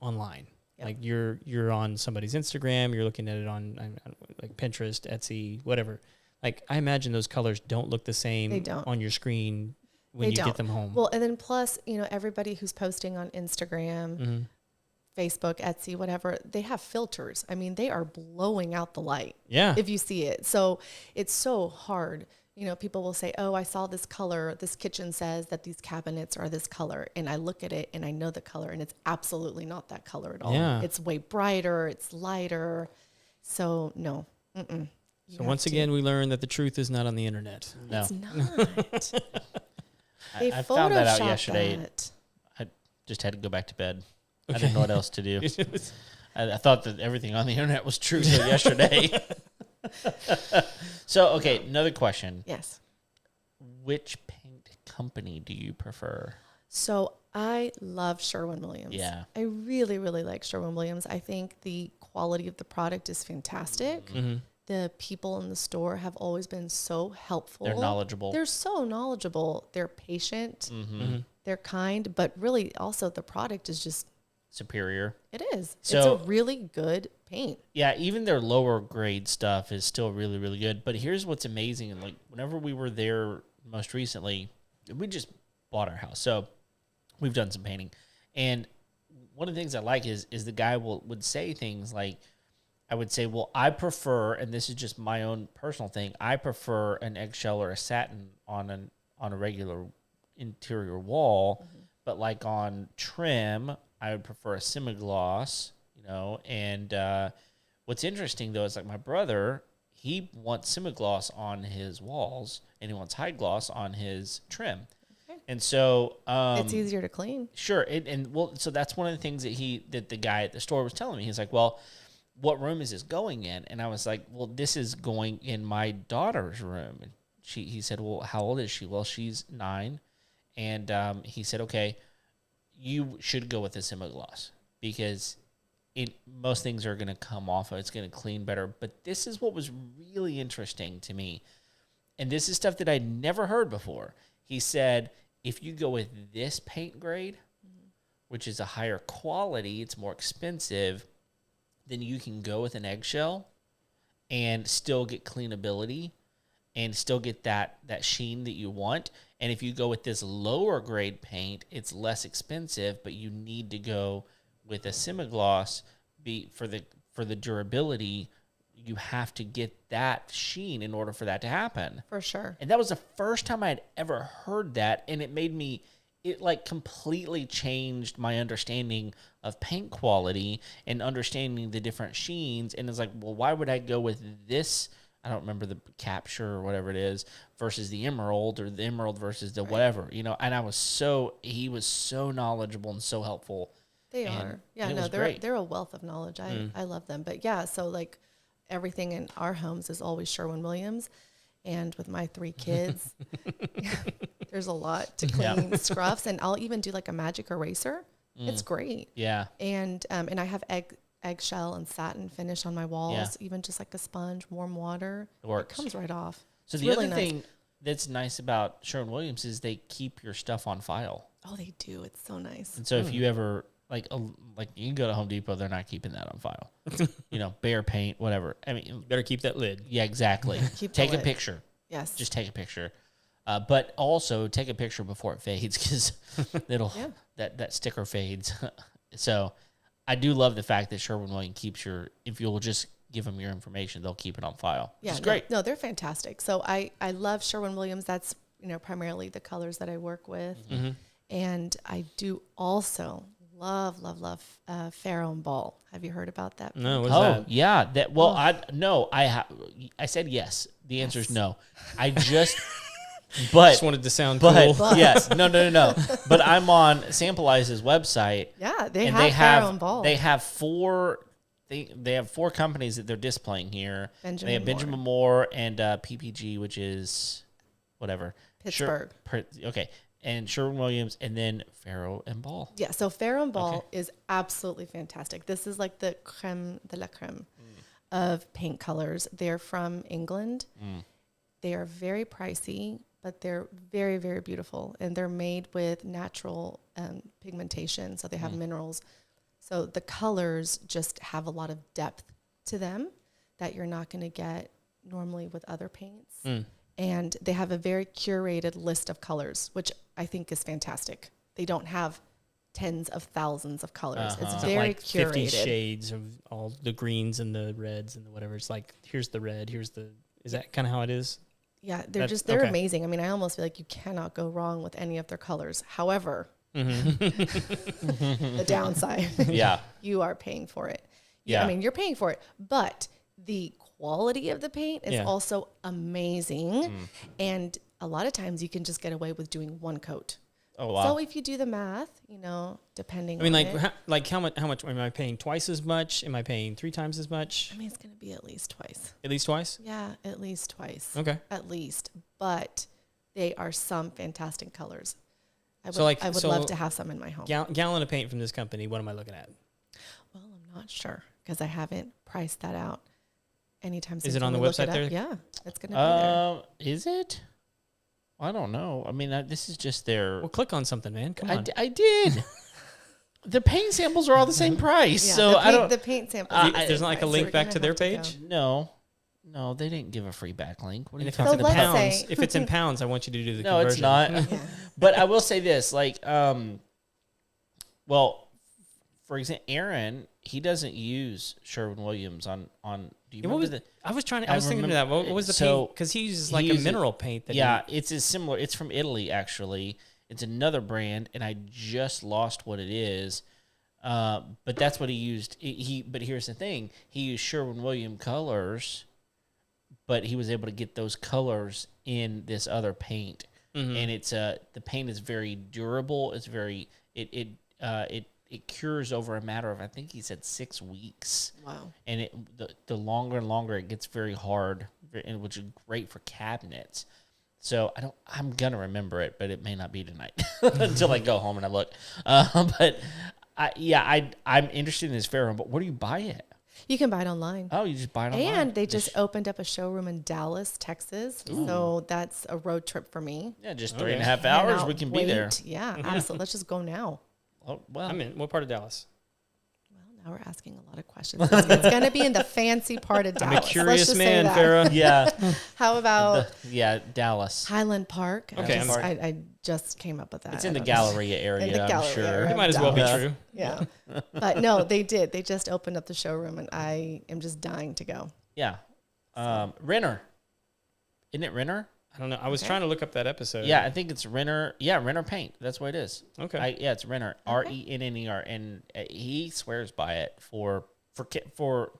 online, Yeah. like you're on somebody's Instagram, you're looking at it on like Pinterest, Etsy, whatever. Like I imagine those colors don't look the same They don't. on your screen when They you get don't. them home. Well, and then plus, everybody who's posting on Instagram, Mm-hmm. Facebook, Etsy, whatever, they have filters. I mean, they are blowing out the light Yeah. if you see it. So it's so hard. People will say, oh, I saw this color. This kitchen says that these cabinets are this color. And I look at it and I know the color and it's absolutely not that color at all. Yeah. It's way brighter. It's lighter. So no. Mm-mm. So once again, we learn that the truth is not on the internet. No. It's not. They I found that out Photoshopped yesterday. that. I just had to go back to bed. I Okay. didn't know what else to do. I thought that everything on the internet was true till yesterday. So, okay, another question. Yes. Which paint company do you prefer? So I love Sherwin-Williams. Yeah. I really, really like Sherwin-Williams. I think the quality of the product is fantastic. Mm-hmm. The people in the store have always been so helpful. They're knowledgeable. They're so knowledgeable. They're patient. Mm-hmm. They're kind. But really, also, the product is just... Superior. It is. So, it's a really good paint. Yeah, even their lower grade stuff is still really, really good. But here's what's amazing. And like, whenever we were there most recently, we just bought our house. So we've done some painting. And one of the things I like is the guy would say things like, I would say, well, I prefer, and this is just my own personal thing, I prefer an eggshell or a satin on a regular interior wall, but like on trim, I would prefer a semi-gloss, and what's interesting, though, is like my brother, he wants semi-gloss on his walls, and he wants high gloss on his trim. Okay. And so... it's easier to clean. Sure. So that's one of the things that the guy at the store was telling me. He's like, well, what room is this going in? And I was like, well, this is going in my daughter's room. And he said, well, how old is she? Well, she's 9. And he said, okay, you should go with a semi-gloss because most things are going to come off. It's going to clean better. But this is what was really interesting to me. And this is stuff that I'd never heard before. He said, if you go with this paint grade, which is a higher quality, it's more expensive, then you can go with an eggshell and still get cleanability and still get that sheen that you want. And if you go with this lower grade paint, it's less expensive, but you need to go with a semi-gloss for the durability. You have to get that sheen in order for that to happen. For sure. And that was the first time I had ever heard that, and it like completely changed my understanding of paint quality and understanding the different sheens. And it's like, well, why would I go with this? I don't remember the capture or whatever it is versus the emerald, or the emerald versus the whatever, and he was so knowledgeable and so helpful. They are. Yeah, no, they're a wealth of knowledge. I love them. But yeah, so like everything in our homes is always Sherwin-Williams. And with my 3 kids, there's a lot to clean, scruffs, and I'll even do like a magic eraser. It's great. Yeah. And I have eggshell and satin finish on my walls, even just like a sponge, warm water. It works. It comes right off. So it's the really other thing that's nice about Sherwin-Williams is they keep your stuff on file. Oh, they do. It's so nice. And so if you ever like you can go to Home Depot, they're not keeping that on file. Bare paint, whatever. I mean, you better keep that lid. Yeah, exactly. Take a picture. Yes. Just take a picture. But also take a picture before it fades, because that sticker fades. So I do love the fact that Sherwin-Williams keeps if you'll just give them your information, they'll keep it on file. Yeah, it's great. No, they're fantastic. So I love Sherwin-Williams. That's primarily the colors that I work with. Mm-hmm. And I do also love Farah and Ball. Have you heard about that? No, what's that? Yeah. I said yes. The answer is no. I just wanted to sound cool. Yes. No. But I'm on Sampleize's website. Yeah, they have Farah and Ball. They have 4 they have 4 companies that they're displaying here. They have Benjamin Moore and PPG, which is whatever. Pittsburgh. Okay. And Sherwin-Williams, and then Farah and Ball. Yeah, so Farah and Ball is absolutely fantastic. This is like the creme de la creme of paint colors. They're from England. They are very pricey, but they're very, very beautiful. And they're made with natural pigmentation, so they have minerals. So the colors just have a lot of depth to them that you're not going to get normally with other paints. And they have a very curated list of colors, which I think is fantastic. They don't have tens of thousands of colors. It's very like curated. 50 shades of all the greens and the reds and the whatever. It's like, here's the red, is that kind of how it is? Yeah, they're amazing. I mean, I almost feel like you cannot go wrong with any of their colors. However, the downside, you are paying for it. Yeah. I mean, you're paying for it, but the quality of the paint is also amazing. And a lot of times you can just get away with doing 1 coat. Oh, wow. So if you do the math, depending on how much am I paying? Twice as much? Am I paying 3 times as much? I mean, it's going to be at least twice. At least twice? Yeah, at least twice. Okay. At least. But they are some fantastic colors. I would love to have some in my home. Gallon of paint from this company. What am I looking at? Well, I'm not sure because I haven't priced that out anytime soon. Is it on the website there? Yeah, it's going to be there. Is it? I don't know. I mean, this is just their. Well, click on something, man. Come on. I did. The paint samples are all the same price, Yeah, so I don't. The paint sample. There's not like a link back to their page. No, they didn't give a free backlink. What are you If talking it's in about? pounds, if it's in pounds, I want you to do the No, conversion. it's not. Yeah. But I will say this, like, well, for example, Aaron, he doesn't use Sherwin-Williams on. Do you remember I was thinking of that. What was the paint? Because he uses like a mineral paint. It's as similar. It's from Italy, actually. It's another brand, and I just lost what it is. But that's what he used. But here's the thing: he used Sherwin-Williams colors, but he was able to get those colors in this other paint, and it's the paint is very durable. It's very it cures over a matter of, I think he said 6 weeks. Wow! And the longer and longer it gets very hard, which is great for cabinets. So I'm gonna remember it, but it may not be tonight until I go home and I look. But I'm interested in this Farah. But where do you buy it? You can buy it online. Oh, you just buy it online. And they just opened up a showroom in Dallas, Texas. Ooh. So that's a road trip for me. Yeah, just 3.5 hours. We can be there. Yeah, absolutely. Let's just go now. Oh, well, I'm in. What part of Dallas? Well, now we're asking a lot of questions. It's going to be in the fancy part of Dallas. I'm a curious man, say that. Farah. yeah, How about Dallas. Highland Park? Okay. I just came up with that. It's in the Galleria area, In the I'm Galleria sure. area. It might as well be true. Yeah. But no, they did. They just opened up the showroom, and I am just dying to go. Yeah. Renner. Isn't it Renner? I don't know. I was trying to look up that episode. Yeah, I think it's Renner. Yeah, Renner Paint. That's what it is. Okay. It's Renner. RENNER. And he swears by it for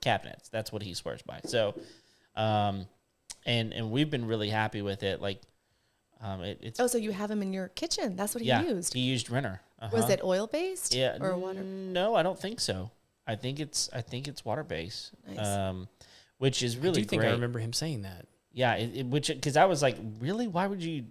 cabinets. That's what he swears by. So, and we've been really happy with it. Like, it's. Oh, so you have him in your kitchen? That's what he used. He used Renner. Was it oil based? Yeah. Or water? No, I don't think so. I think it's water based. Nice. Which is really I do think great. I remember him saying that. Yeah, because I was like, really, why would you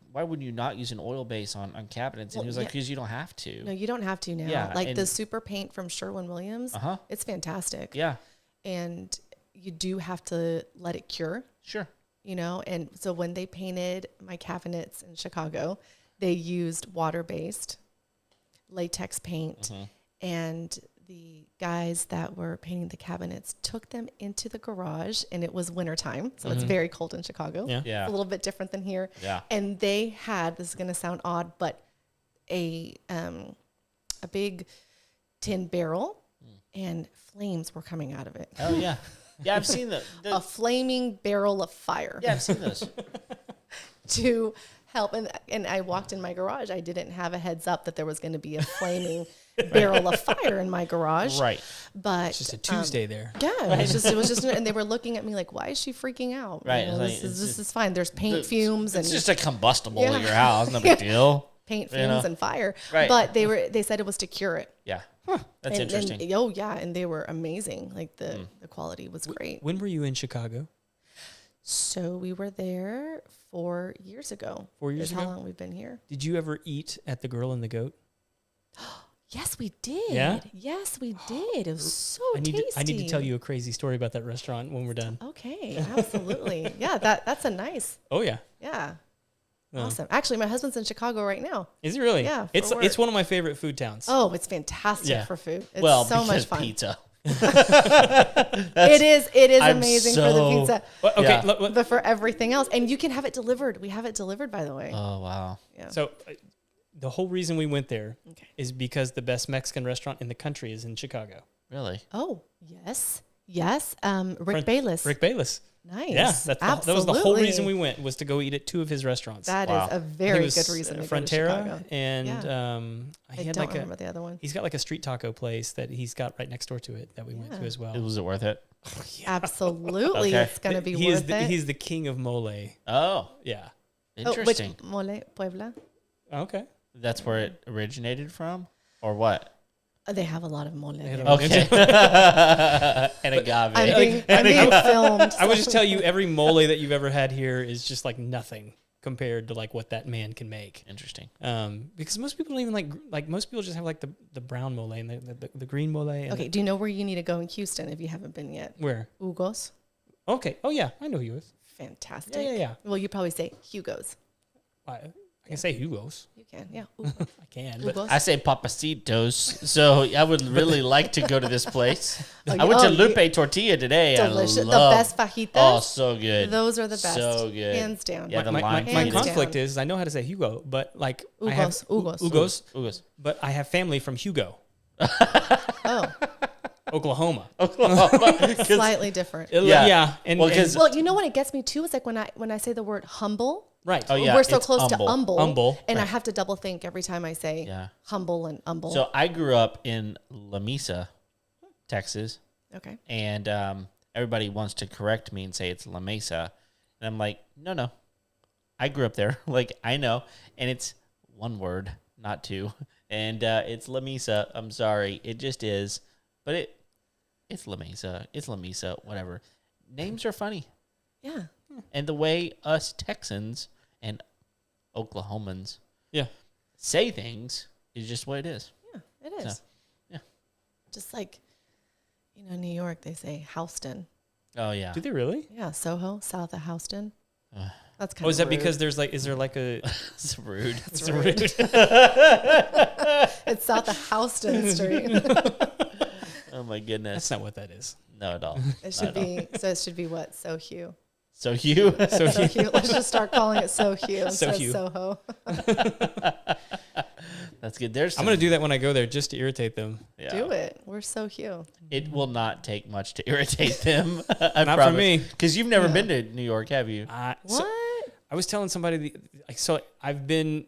not use an oil base on cabinets? And he was like, because you don't have to. No, you don't have to now. Yeah, like the super paint from Sherwin-Williams, it's fantastic. Yeah, and you do have to let it cure. Sure. And so when they painted my cabinets in Chicago, they used water-based latex paint, and the guys that were painting the cabinets took them into the garage, and it was wintertime, so it's very cold in Chicago. Yeah. It's a little bit different than here. Yeah. And they had, this is going to sound odd, but a big tin barrel, and flames were coming out of it. Oh, yeah. Yeah, I've seen A flaming barrel of fire. Yeah, I've seen those. To help. And I walked in my garage. I didn't have a heads up that there was going to be a flaming barrel of fire in my garage. Right. But It's just a Tuesday there. yeah, it was just, and they were looking at me like, why is she freaking out? Right. This is fine. There's paint fumes It's and just a combustible in your house. No big deal. paint fumes and fire. Right. But they said it was to cure it. Yeah. That's interesting. And they were amazing. Like the quality was great. When were you in Chicago? So we were there 4 years ago. 4 years is ago? how long we've been here. Did you ever eat at the Girl and the Goat? Yes, we did. Yeah? Yes, we did. It was so I need tasty. to tell you a crazy story about that restaurant when we're done. Okay, absolutely. Yeah, that's a nice. Oh yeah. Yeah. Oh. Awesome. Actually, my husband's in Chicago right now. Is it really? Yeah, for It's work. one of my favorite food towns. Oh, it's fantastic Yeah. for food. It's because so much fun. pizza. It is I'm amazing for the so- pizza, Well, okay. Yeah. but for everything else, and you can have it delivered. We have it delivered, by the way. Oh, wow. Yeah. So the whole reason we went there Okay. is because the best Mexican restaurant in the country is in Chicago. Really? Oh, yes. Rick Bayless. Rick Bayless. Nice. Yeah, that was the whole reason we went, was to go eat at two of his restaurants. That Wow. is a I think very it was, good reason to go to Frontera, Chicago. and Yeah. I he had don't like remember the other one. he's got like a street taco place that he's got right next door to it that we went to Yeah. as well. Was it worth it? Absolutely, Okay. it's going to be He is worth it. he's the king of mole. Oh, Yeah. interesting. Which mole? Puebla? Okay. That's where it originated from? Or what? They have a lot of mole. had a there. lot. Okay. And agave. I'm being filmed. I would just tell you, every mole that you've ever had here is just like nothing compared to like what that man can make. Interesting. Because most people don't even like most people just have like the brown mole and the green mole. And Okay, do you know where you need to go in Houston if you haven't been yet? Where? Hugo's. Okay. Oh yeah, I know Hugo's. Fantastic. Yeah. Well, you probably say Hugo's. I can say Hugo's. You can, yeah. I can. But Hugo's. I say Papacitos, so I would really like to go to this place. Oh, I went to you- Lupe Tortilla today. Delicious. I love, The best fajitas. Oh, so good. Those are the best. So good. Hands down. Yeah, the my lime my Hands conflict down. is I know how to say Hugo, but like I have Hugo's. Hugo's, but I have family from Hugo, Oh, Oklahoma. slightly different. Yeah. And, Well, and- 'cause- Well, you know what it gets me too is like when I say the word humble. right. Oh, yeah. We're so it's close humble. to humble. Humble, And I right. have to double think every time I say Yeah. humble and humble. So I grew up in La Mesa, Texas, okay. and everybody wants to correct me and say it's La Mesa, and I'm like, no, I grew up there. Like I know, and it's one word, not two, and it's La Mesa. I'm sorry, it just is, but it's La Mesa. It's La Mesa. Whatever. Names are funny, Yeah. and the way us Texans and Oklahomans Yeah. say things is just what it is. Yeah, it is. So, yeah. Just like, New York, they say Houston. Oh yeah. Do they really? Yeah, Soho, south of Houston. That's kind of Oh, is that rude. because is there like a? It's rude. It's rude. It's south of Houston Street. Oh my goodness. That's not what that is. No, at all. It should be what? Sohu. So you. Sohu. Let's just start calling it Sohu instead Sohu. of Soho. That's good. There's. I'm gonna do that when I go there just to irritate them. Yeah. Do it. We're Sohu. It will not take much to irritate them. I Not for me. Because you've never Yeah. been to New York, have you? So What? I was telling somebody so I've been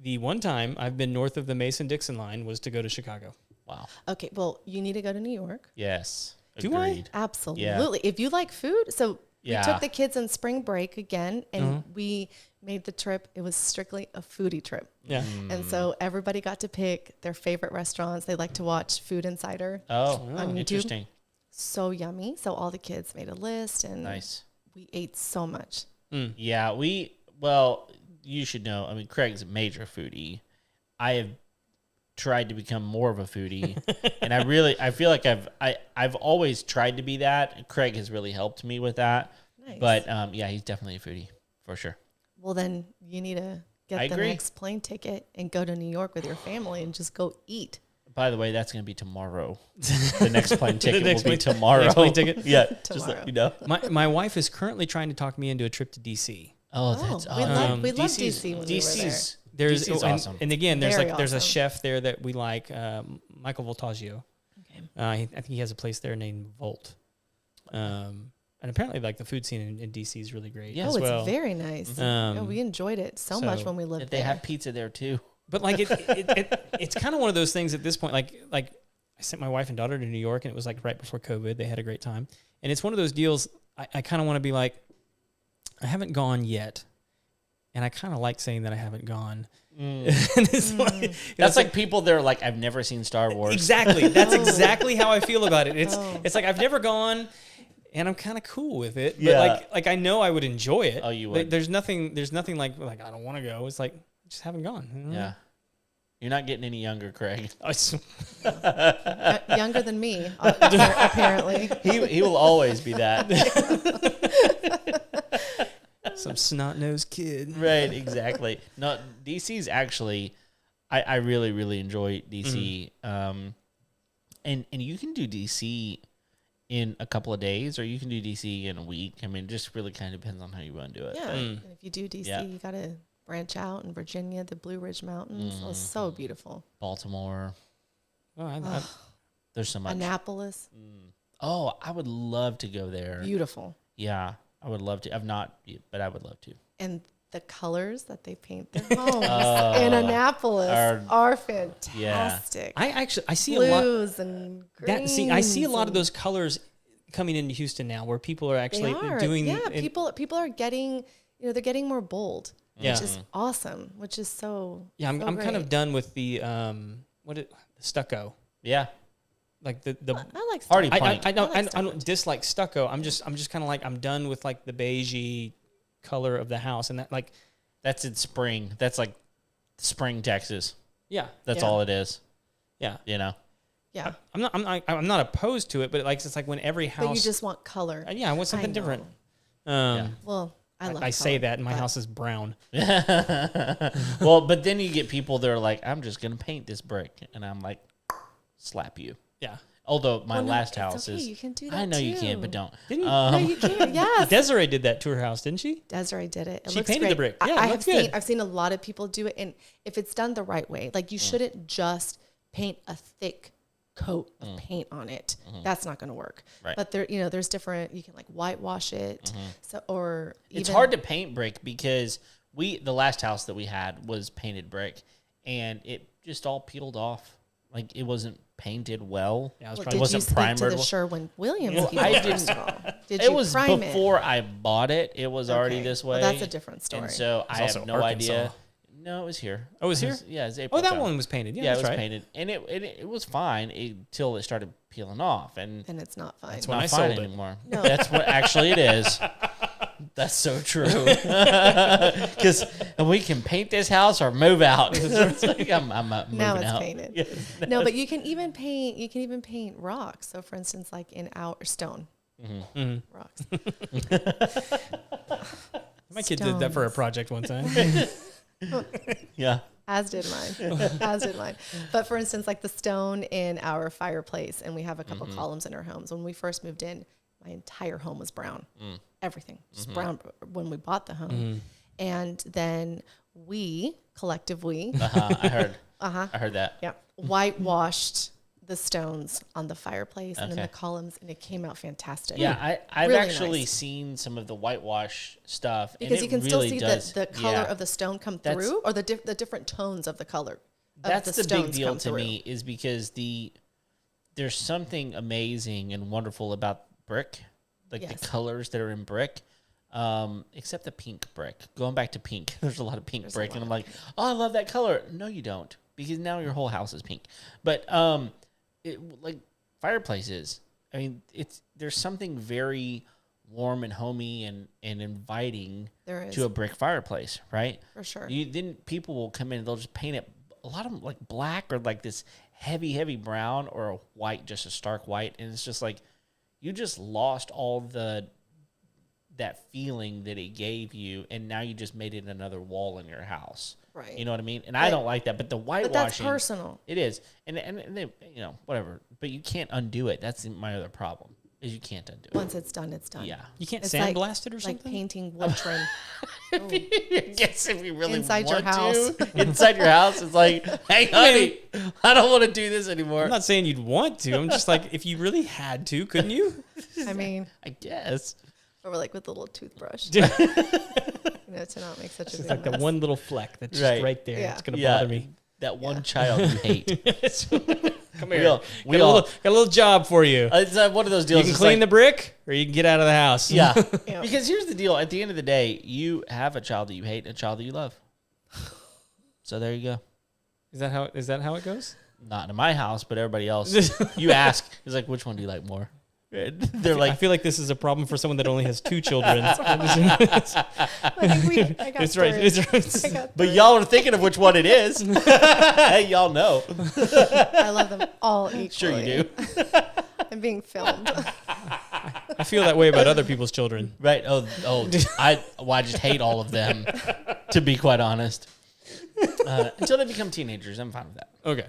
the one time I've been north of the Mason-Dixon line was to go to Chicago. Wow. Okay, well, you need to go to New York. Yes. Do I? Agreed. Absolutely. If you like food, so Yeah. we took the kids on spring break again, and we made the trip. It was strictly a foodie trip. Yeah. And so everybody got to pick their favorite restaurants. They like to watch Food Insider. Oh, On YouTube. interesting. So yummy. So all the kids made a list, and Nice. we ate so much. Yeah, well, you should know. I mean, Craig's a major foodie. I have tried to become more of a foodie, and I feel like I've always tried to be that. Craig has really helped me with that. Nice. But yeah, he's definitely a foodie for sure. Well, then you need to I get the agree. next plane ticket and go to New York with your family and just go eat. By the way, that's going to be tomorrow. The next plane ticket next will be plane- tomorrow. next plane ticket? Yeah, just Tomorrow. let you know. My wife is currently trying to talk me into a trip to DC. Oh, that's we awesome. love DC when we were there. There's DC's and, awesome. and again, there's Very there's a awesome. chef there that we like, Michael Voltaggio. Okay. I think he has a place there named Volt. And apparently, like the food scene in DC is really great. Yeah. as Oh, it's well. very nice. Um, We enjoyed it so much when we lived They there. have pizza there too. But like it's kind of one of those things at this point. Like I sent my wife and daughter to New York, and it was like right before COVID. They had a great time, and it's one of those deals. I kind of want to be like, I haven't gone yet, and I kind of like saying that I haven't gone. And it's like, That's like people that are like, I've never seen Star Wars. exactly. That's exactly how I feel about it. Oh. It's like I've never gone, and I'm kind of cool with it. But Yeah. like I know I would enjoy it. Oh, you But would. there's nothing like I don't want to go. It's like I just haven't gone. you know? Yeah. You're not getting any younger, Craig. Oh, it's- Younger than me, apparently. He will always be that. some snot-nosed kid. Right, exactly. No, DC's actually, I really, really enjoy DC. And you can do DC in a couple of days, or you can do DC in a week. I mean, it just really kind of depends on how you want to do it. Yeah. And if you do DC, Yeah. you got to branch out in Virginia, the Blue Ridge Mountains. Oh, so beautiful. Baltimore, Oh, there's so much. Annapolis, Oh, I would love to go there. beautiful. Yeah, I would love to. I've not, but I would love to. And the colors that they paint their homes in Annapolis are fantastic. I see a lot. Blues and greens. I see a lot of and- those colors coming into Houston now, where people are actually They are. doing. Yeah, it- people are getting, they're getting more bold, Yeah. which is awesome, which is so Yeah, I'm so kind of great. done with the the stucco. Yeah, Like the I like Party stuff. point. I don't like I don't dislike stucco. I'm just kind of like I'm done with like the beigey color of the house, and that like That's in spring. That's like spring Texas. yeah, That's Yeah. all it is. yeah. You know. Yeah. I'm not opposed to it, but like it's like when every house. But you just want color. yeah, I want something know. different. Well, I love I say color, that, and my but- house is brown. Well, but then you get people that are like, I'm just gonna paint this brick, and I'm like, slap you. Yeah. Although my Well, no, last it's house okay. is, You can do I that know you can, too. but don't. Didn't No, you can. Yes. Desiree did that to her house, didn't she? Desiree did it. It She looks painted the great. brick. Yeah, it I looks have good. seen. I've seen a lot of people do it, and if it's done the right way, like you shouldn't just paint a thick coat of paint on it. That's not going to work. Right. But there, there's different. You can like whitewash it. So or It's even, hard to paint brick because the last house that we had was painted brick, and it just all peeled off. Like it wasn't painted well. Yeah, it was Well, probably did you wasn't speak to primered the well. Sherwin-Williams Well, people? I first didn't- of all? Did It you was prime before I bought it. It was already Okay. this Well, way. that's a different story. And so I also have no Arkansas. idea. No, it was here. Oh, it was here? Yeah, it was April. Oh, that time. one was painted. Yeah, Yeah, it that's was right. painted, and it was fine until it started peeling off, and And it's not fine. That's not when I fine sold it. anymore. No. That's what actually it is. That's so true. Because we can paint this house or move out. It's like I'm moving Now it's out. painted. Yeah. No, but you can even paint. You can even paint rocks. So, for instance, like in our stone rocks. My kid did that for a Stones. project one time. Yeah. As did mine. As did mine. But for instance, like the stone in our fireplace, and we have a couple columns in our homes. When we first moved in, my entire home was brown. Everything just brown when we bought the home. And then we collectively, I heard. I heard that. yeah, whitewashed the stones on the fireplace and in Okay. the columns, and it came out fantastic. Yeah, I've Really actually nice. seen some of the whitewash stuff, Because and you it can still really see does, the color yeah. of the stone come That's- through, or the different tones of the color. That's of the big stones deal come to through. me, is because there's something amazing and wonderful about brick, like Yes. the colors that are in brick. Except the pink brick. Going back to pink, there's a lot of pink brick, and I'm like, oh, I love that color. No, you don't, because now your whole house is pink. But like fireplaces, I mean, there's something very warm and homey and inviting There is. to a brick fireplace, right? For sure. Then people will come in and they'll just paint it, a lot of them like black or like this heavy brown, or a white, just a stark white, and it's just like you just lost all that feeling that it gave you, and now you just made it another wall in your house. Right. You know what I mean? And I don't like that, but the whitewashing, But that's personal. it is, and they, whatever. But you can't undo it. That's my other problem, is you can't undo it. Once it's done, it's done. Yeah. You can't It's sandblast it or like something? painting wood trim. Yes, if you really Inside your want house. to. Inside your house, it's like, hey, honey, I don't want to do this anymore. I'm not saying you'd want to. I'm just like, if you really had to, couldn't you? I mean, I guess. or like with a little toothbrush. To not make such a It's big like the mess. one little fleck that's Right. just right there. Yeah. It's going to Yeah, bother me. that one child you hate. Come We here. all- got a little job for you. It's one of those deals. You can it's clean like, the brick, or you can get out of the house. Yeah. Yeah. Because here's the deal. At the end of the day, you have a child that you hate and a child that you love. So there you go. Is that how it goes? Not in my house, but everybody else. You ask, it's like, which one do you like more? They're I like, feel like this is a problem for someone that only has 2 children. I think I got It's right. three. It's I right. got but three. y'all are thinking of which one it is. Y'all know. I love them all equally. Sure you do. I'm being filmed. I feel that way about other people's children. Right. I just hate all of them, to be quite honest. Until they become teenagers, I'm fine with that. Okay.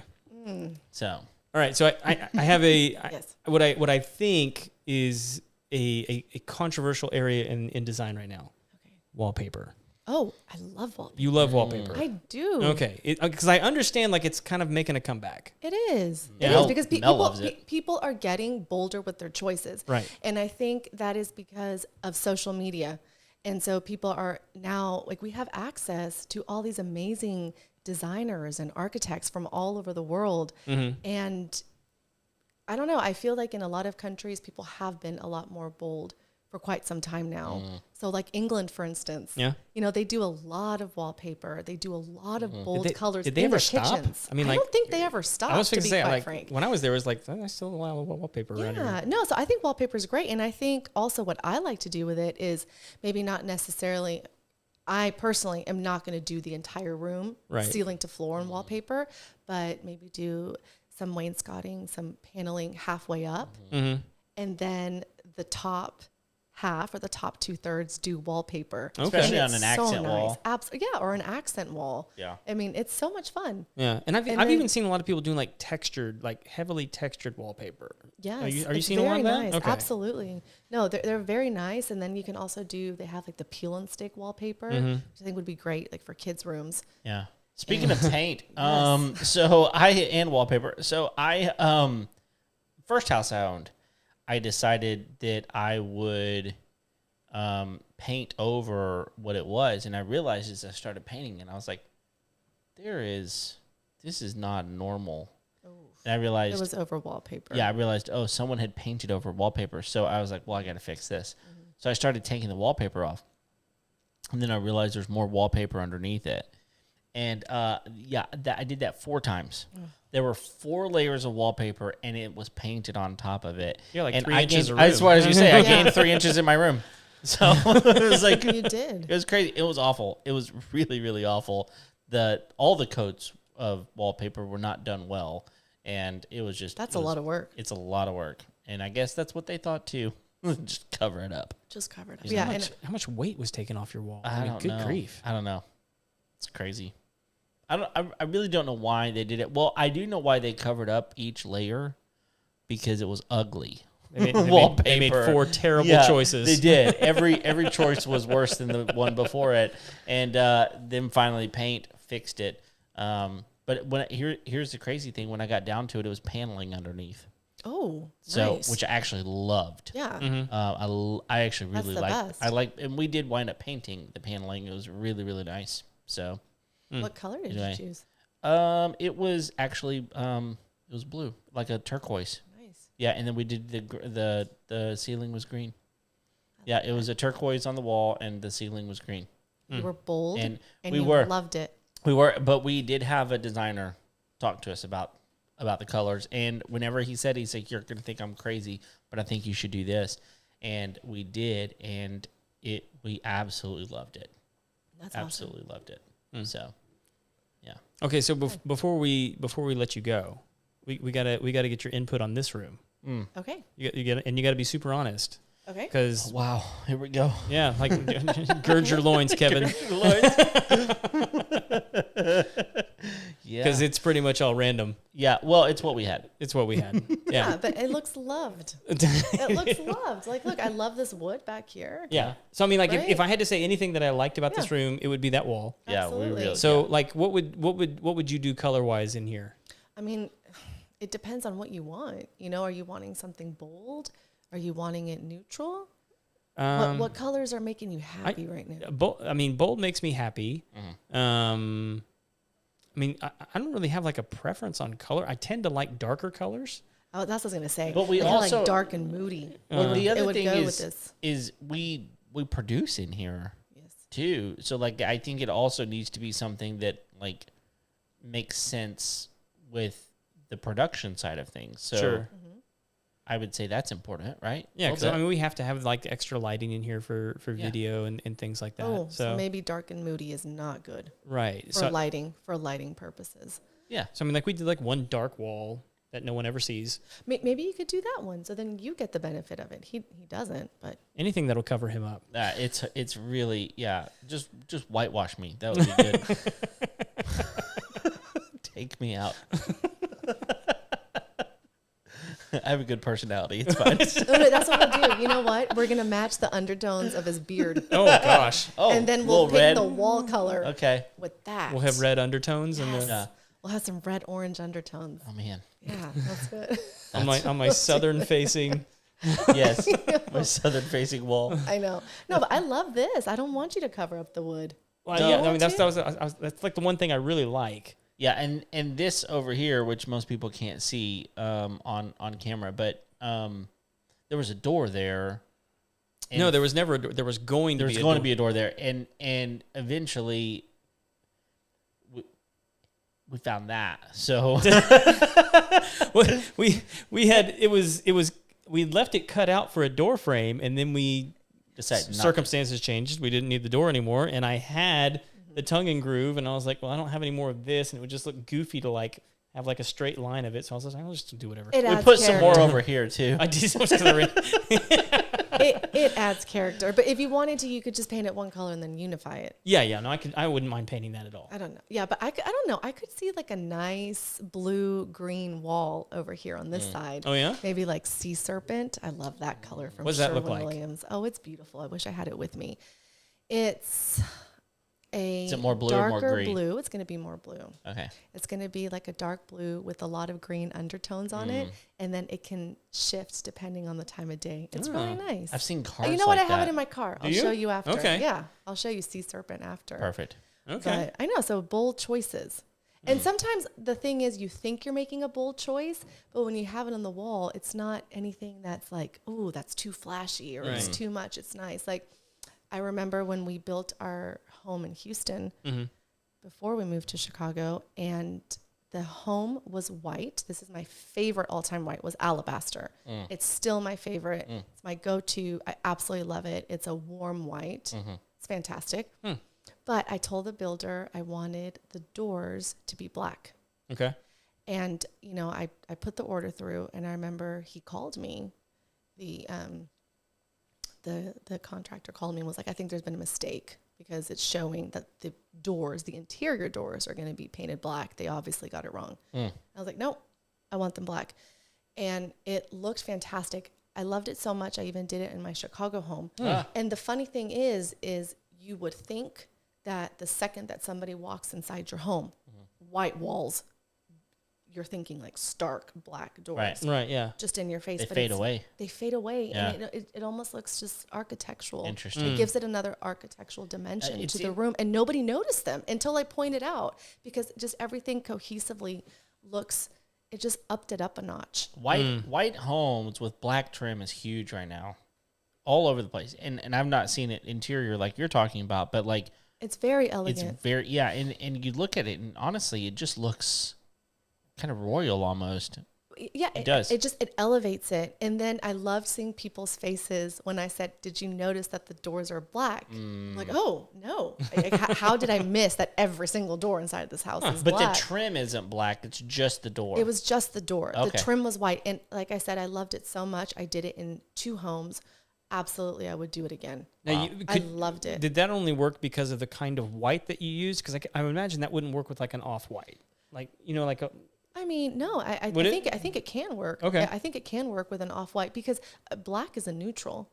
So, All right. So I have a Yes. what I think is a controversial area in design right now. Okay. Wallpaper. Oh, I love wallpaper. You love wallpaper. I do. Okay. Because I understand like it's kind of making a comeback. It is. Yeah. It is because Mel loves it. people are getting bolder with their choices. Right. And I think that is because of social media. And so people are now, like, we have access to all these amazing designers and architects from all over the world. And I don't know, I feel like in a lot of countries, people have been a lot more bold for quite some time now. So like England, for instance, Yeah. they do a lot of wallpaper. They do a lot of bold colors Did they in ever their stop? kitchens. I mean, I don't think they ever stopped, I was to going be to say, quite like, frank. when I was there, it was like, I still allow wallpaper around Yeah, here. no, so I think wallpaper is great. And I think also what I like to do with it is maybe not necessarily, I personally am not going to do the entire room, Right. ceiling to floor in wallpaper, but maybe do some wainscoting, some paneling halfway up. Mm-hmm. And then the top half or the top 2/3 do wallpaper. Okay. Especially And on it's an accent wall. Yeah, or an accent wall. Yeah. I mean, it's so much fun. Yeah, and I've then- even seen a lot of people doing like textured, like heavily textured wallpaper. Yes. Are you it's seeing a lot of very that? nice. Okay. Absolutely. No, they're very nice. And then you can also they have like the peel and stick wallpaper, Mm-hmm. which I think would be great, like for kids' rooms. Yeah. Speaking of paint, and wallpaper. So first house I owned, I decided that I would paint over what it was, and I realized as I started painting, and I was like, this is not normal. And I realized It was over wallpaper. I realized, someone had painted over wallpaper. So I was like, well, I got to fix this. So I started taking the wallpaper off. And then I realized there's more wallpaper underneath it. And I did that 4 times. There were 4 layers of wallpaper, and it was painted on top of it. You're like and 3 I inches gained, of room. that's what I was going to say. I Yeah. gained 3 inches in my room. So it was like, You did. it was crazy. It was awful. It was really, really awful. All the coats of wallpaper were not done well. And it was just... That's a lot of work. It's a lot of work. And I guess that's what they thought too. Just cover it up. Just covered up. So Yeah. how much weight was taken off your wall? I don't good know. grief. I don't know. It's crazy. I really don't know why they did it. Well, I do know why they covered up each layer, because it was ugly. They Wallpaper. made 4 terrible Yeah, choices. They did. Every choice was worse than the one before it. And then finally paint fixed it. But here's the crazy thing. When I got down to it, it was paneling underneath. Oh, So, nice. which I actually loved. Yeah. I actually That's really the liked. best. And we did wind up painting the paneling. It was really, really nice. So, What color did Anyway. you choose? it was actually it was blue, like a turquoise. Nice. Yeah, and then we did the ceiling was green. Yeah, it was a turquoise on the wall, and the ceiling was green. You were bold, And and we you were. loved it. But we did have a designer talk to us about the colors. And whenever he's like, you're going to think I'm crazy, but I think you should do this. And we did, and we absolutely loved it. That's awesome. Absolutely loved it. So, yeah. Okay, so before we let you go, we gotta get your input on this room. Okay. You gotta be super honest, Okay. because Wow, here we go. yeah, like gird your loins, Kevin, Yeah. because it's pretty much all random. Yeah, well, it's what we had. It's what we had. Yeah, Yeah. but it looks loved. It looks loved. Like, look, I love this wood back here. Yeah. So I mean, like, Right. if I had to say anything that I liked about this Yeah. room, it would be that wall. Yeah, we Absolutely. really. So like, what would you do color wise in here? I mean, it depends on what you want. Are you wanting something bold? Are you wanting it neutral? What colors are making you happy right now? Bold makes me happy. Mm-hmm. I mean, I don't really have like a preference on color. I tend to like darker colors. Oh, that's what I was gonna say. But we Kinda also- like dark and moody. Well, the It other would thing go with is this. we produce in here Yes. too. So like I think it also needs to be something that like makes sense with the production side of things. So Sure. I would say that's important, right? Yeah, A because little I mean, we have to have like extra lighting in here for Yeah. video and things like that. Oh, so so maybe dark and moody is not good right. for So lighting purposes. bit. Yeah. I mean, like we did like one dark wall that no one ever sees. Maybe you could do that one, so then you get the benefit of it. He doesn't, but Anything that'll cover him up. It's really just whitewash me. That would be good. Take me out. I have a good personality. It's fine. no, that's what we'll do. You know what? We're gonna match the undertones of his beard, Oh gosh, and then we'll little pick red. the wall color Okay. with that. we'll have red undertones Yes. Yeah. We'll have some red orange undertones. Oh man. Yeah, that's good. on my southern facing. Yes. My southern facing wall. I know. No, but I love this. I don't want you to cover up the wood. Well, No. yeah, I mean that's like the one thing I really like. Yeah, and this over here, which most people can't see on camera, but there was a door there, No, there was never a door. There was going to be a door there. And eventually we found that. So we left it cut out for a door frame, and then we decided circumstances changed. We didn't need the door anymore, and I had the tongue and groove, and I was like, well, I don't have any more of this, and it would just look goofy to like have like a straight line of it. So I was like, I'll just do whatever. We put some more over here too. I did. It adds character. But if you wanted to, you could just paint it one color and then unify it. Yeah. No, I wouldn't mind painting that at all. I don't know. Yeah, but I don't know. I could see like a nice blue-green wall over here on this side. Oh, yeah? Maybe like sea serpent. I love that color from What does that look like? Sherwin-Williams. Oh, it's beautiful. I wish I had it with me. It's Is it more blue or more darker green? blue. It's going to be more blue. Okay. It's going to be like a dark blue with a lot of green undertones on it, and then it can shift depending on the time of day. It's really nice. I've seen cars. You know what? like I have that. it in my car. I'll you? show you after. Okay. Yeah, I'll show you sea serpent after. Perfect. Okay. But I know, so bold choices. And sometimes the thing is, you think you're making a bold choice, but when you have it on the wall, it's not anything that's like, oh, that's too flashy or it's too much. It's nice. Like, I remember when we built our home in Houston before we moved to Chicago, and the home was white. This is my favorite all-time white, was alabaster. It's still my favorite. It's my go-to. I absolutely love it. It's a warm white. It's fantastic. But I told the builder I wanted the doors to be black. Okay. And, you know, I put the order through, and I remember he called me, the contractor called me and was like, I think there's been a mistake because it's showing that the doors, the interior doors, are going to be painted black. They obviously got it wrong. I was like, no, I want them black. And it looked fantastic. I loved it so much. I even did it in my Chicago home. And the funny thing is you would think that the second that somebody walks inside your home, white walls, you're thinking like stark black doors. Right, yeah. Just in your face. They but fade away. They fade away. Yeah. And it almost looks just architectural. Interesting. It gives it another architectural dimension to the it- room. And nobody noticed them until I pointed out, because just everything cohesively looks, it just upped it up a notch. White homes with black trim is huge right now, all over the place. And I've not seen it interior like you're talking about, but like It's very elegant. it's very And you look at it, and honestly, it just looks kind of royal almost. Yeah, It does. It elevates it. And then I loved seeing people's faces when I said, did you notice that the doors are black? I'm like, oh, no. How did I miss that every single door inside this house is But black? the trim isn't black. It's just the door. It was just the door. Okay. The trim was white. And like I said, I loved it so much. I did it in 2 homes. Absolutely, I would do it again. Now, I loved it. Did that only work because of the kind of white that you used? Because I imagine that wouldn't work with like an off-white. Like, you know, like a... I mean, no, I Would think it can work. Okay. I think it can work with an off-white because black is a neutral.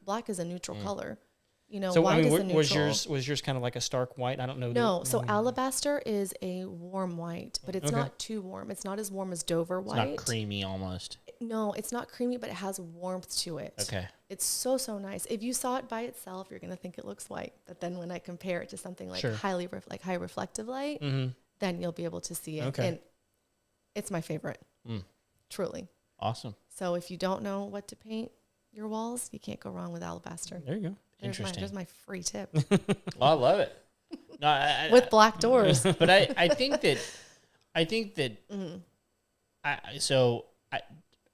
Black is a neutral color. You know, So, white I mean, is a neutral. was yours kind of like a stark white? I don't know. No, so alabaster is a warm white, but it's Okay. not too warm. It's not as warm as Dover It's white. not creamy almost. No, it's not creamy, but it has warmth to it. Okay. It's so nice. If you saw it by itself, you're gonna think it looks white, but then when I compare it to something like Sure. high reflective light, then you'll be able to see it. Okay. And it's my favorite, truly. Awesome. So if you don't know what to paint your walls, you can't go wrong with alabaster. There you go. Interesting. There's my free tip. Well, I love it. No, I, With black doors. but I think that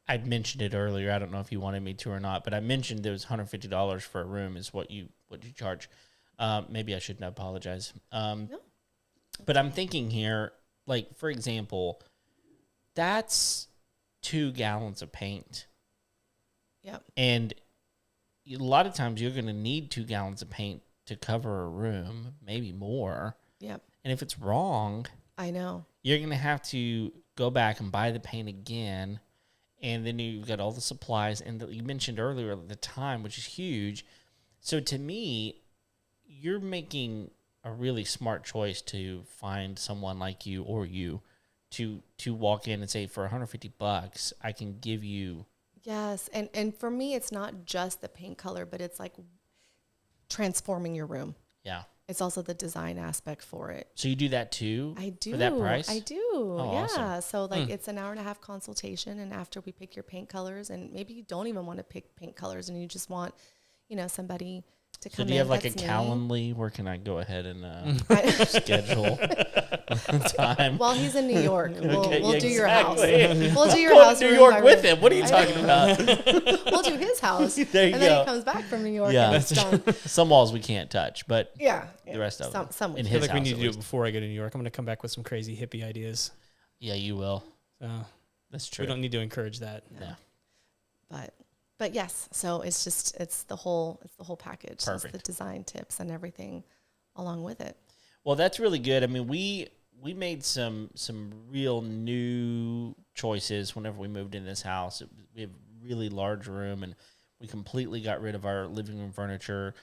I mentioned it earlier. I don't know if you wanted me to or not, but I mentioned there was $150 for a room is what you charge. Maybe I shouldn't apologize. No. But I'm thinking here, like for example, that's 2 gallons of paint, Yep. and a lot of times you're going to need 2 gallons of paint to cover a room, maybe more. Yep. And if it's wrong, I know. you're going to have to go back and buy the paint again. And then you've got all the supplies. And you mentioned earlier the time, which is huge. So to me, you're making a really smart choice to find someone like you or you to walk in and say, for $150, I can give you. Yes. And for me, it's not just the paint color, but it's like transforming your room. Yeah. It's also the design aspect for it. So you do that too? I do. For that price? I do. Oh, yeah. awesome. So like it's an 1.5-hour consultation, and after we pick your paint colors, and maybe you don't even want to pick paint colors and you just want, somebody to So come in. do you have like a that's me. Calendly? Where can I go ahead and schedule time? While he's in New York, we'll do your house. exactly. We'll do your Go house. to New room York by with room. him. What are you talking about? We'll do his house. There you and go. then he comes back from New York Yeah. and it's done. Some walls we can't touch, but Yeah. the rest of them. Some in I we feel his like we house need at to do it least. before I go to New York. I'm going to come back with some crazy hippie ideas. Yeah, you will. So That's true. we don't need to encourage that. No. But yes, so it's the whole package. Perfect. It's the design tips and everything along with it. Well, that's really good. I mean, we made some real new choices whenever we moved in this house. We have a really large room, and we completely got rid of our living room furniture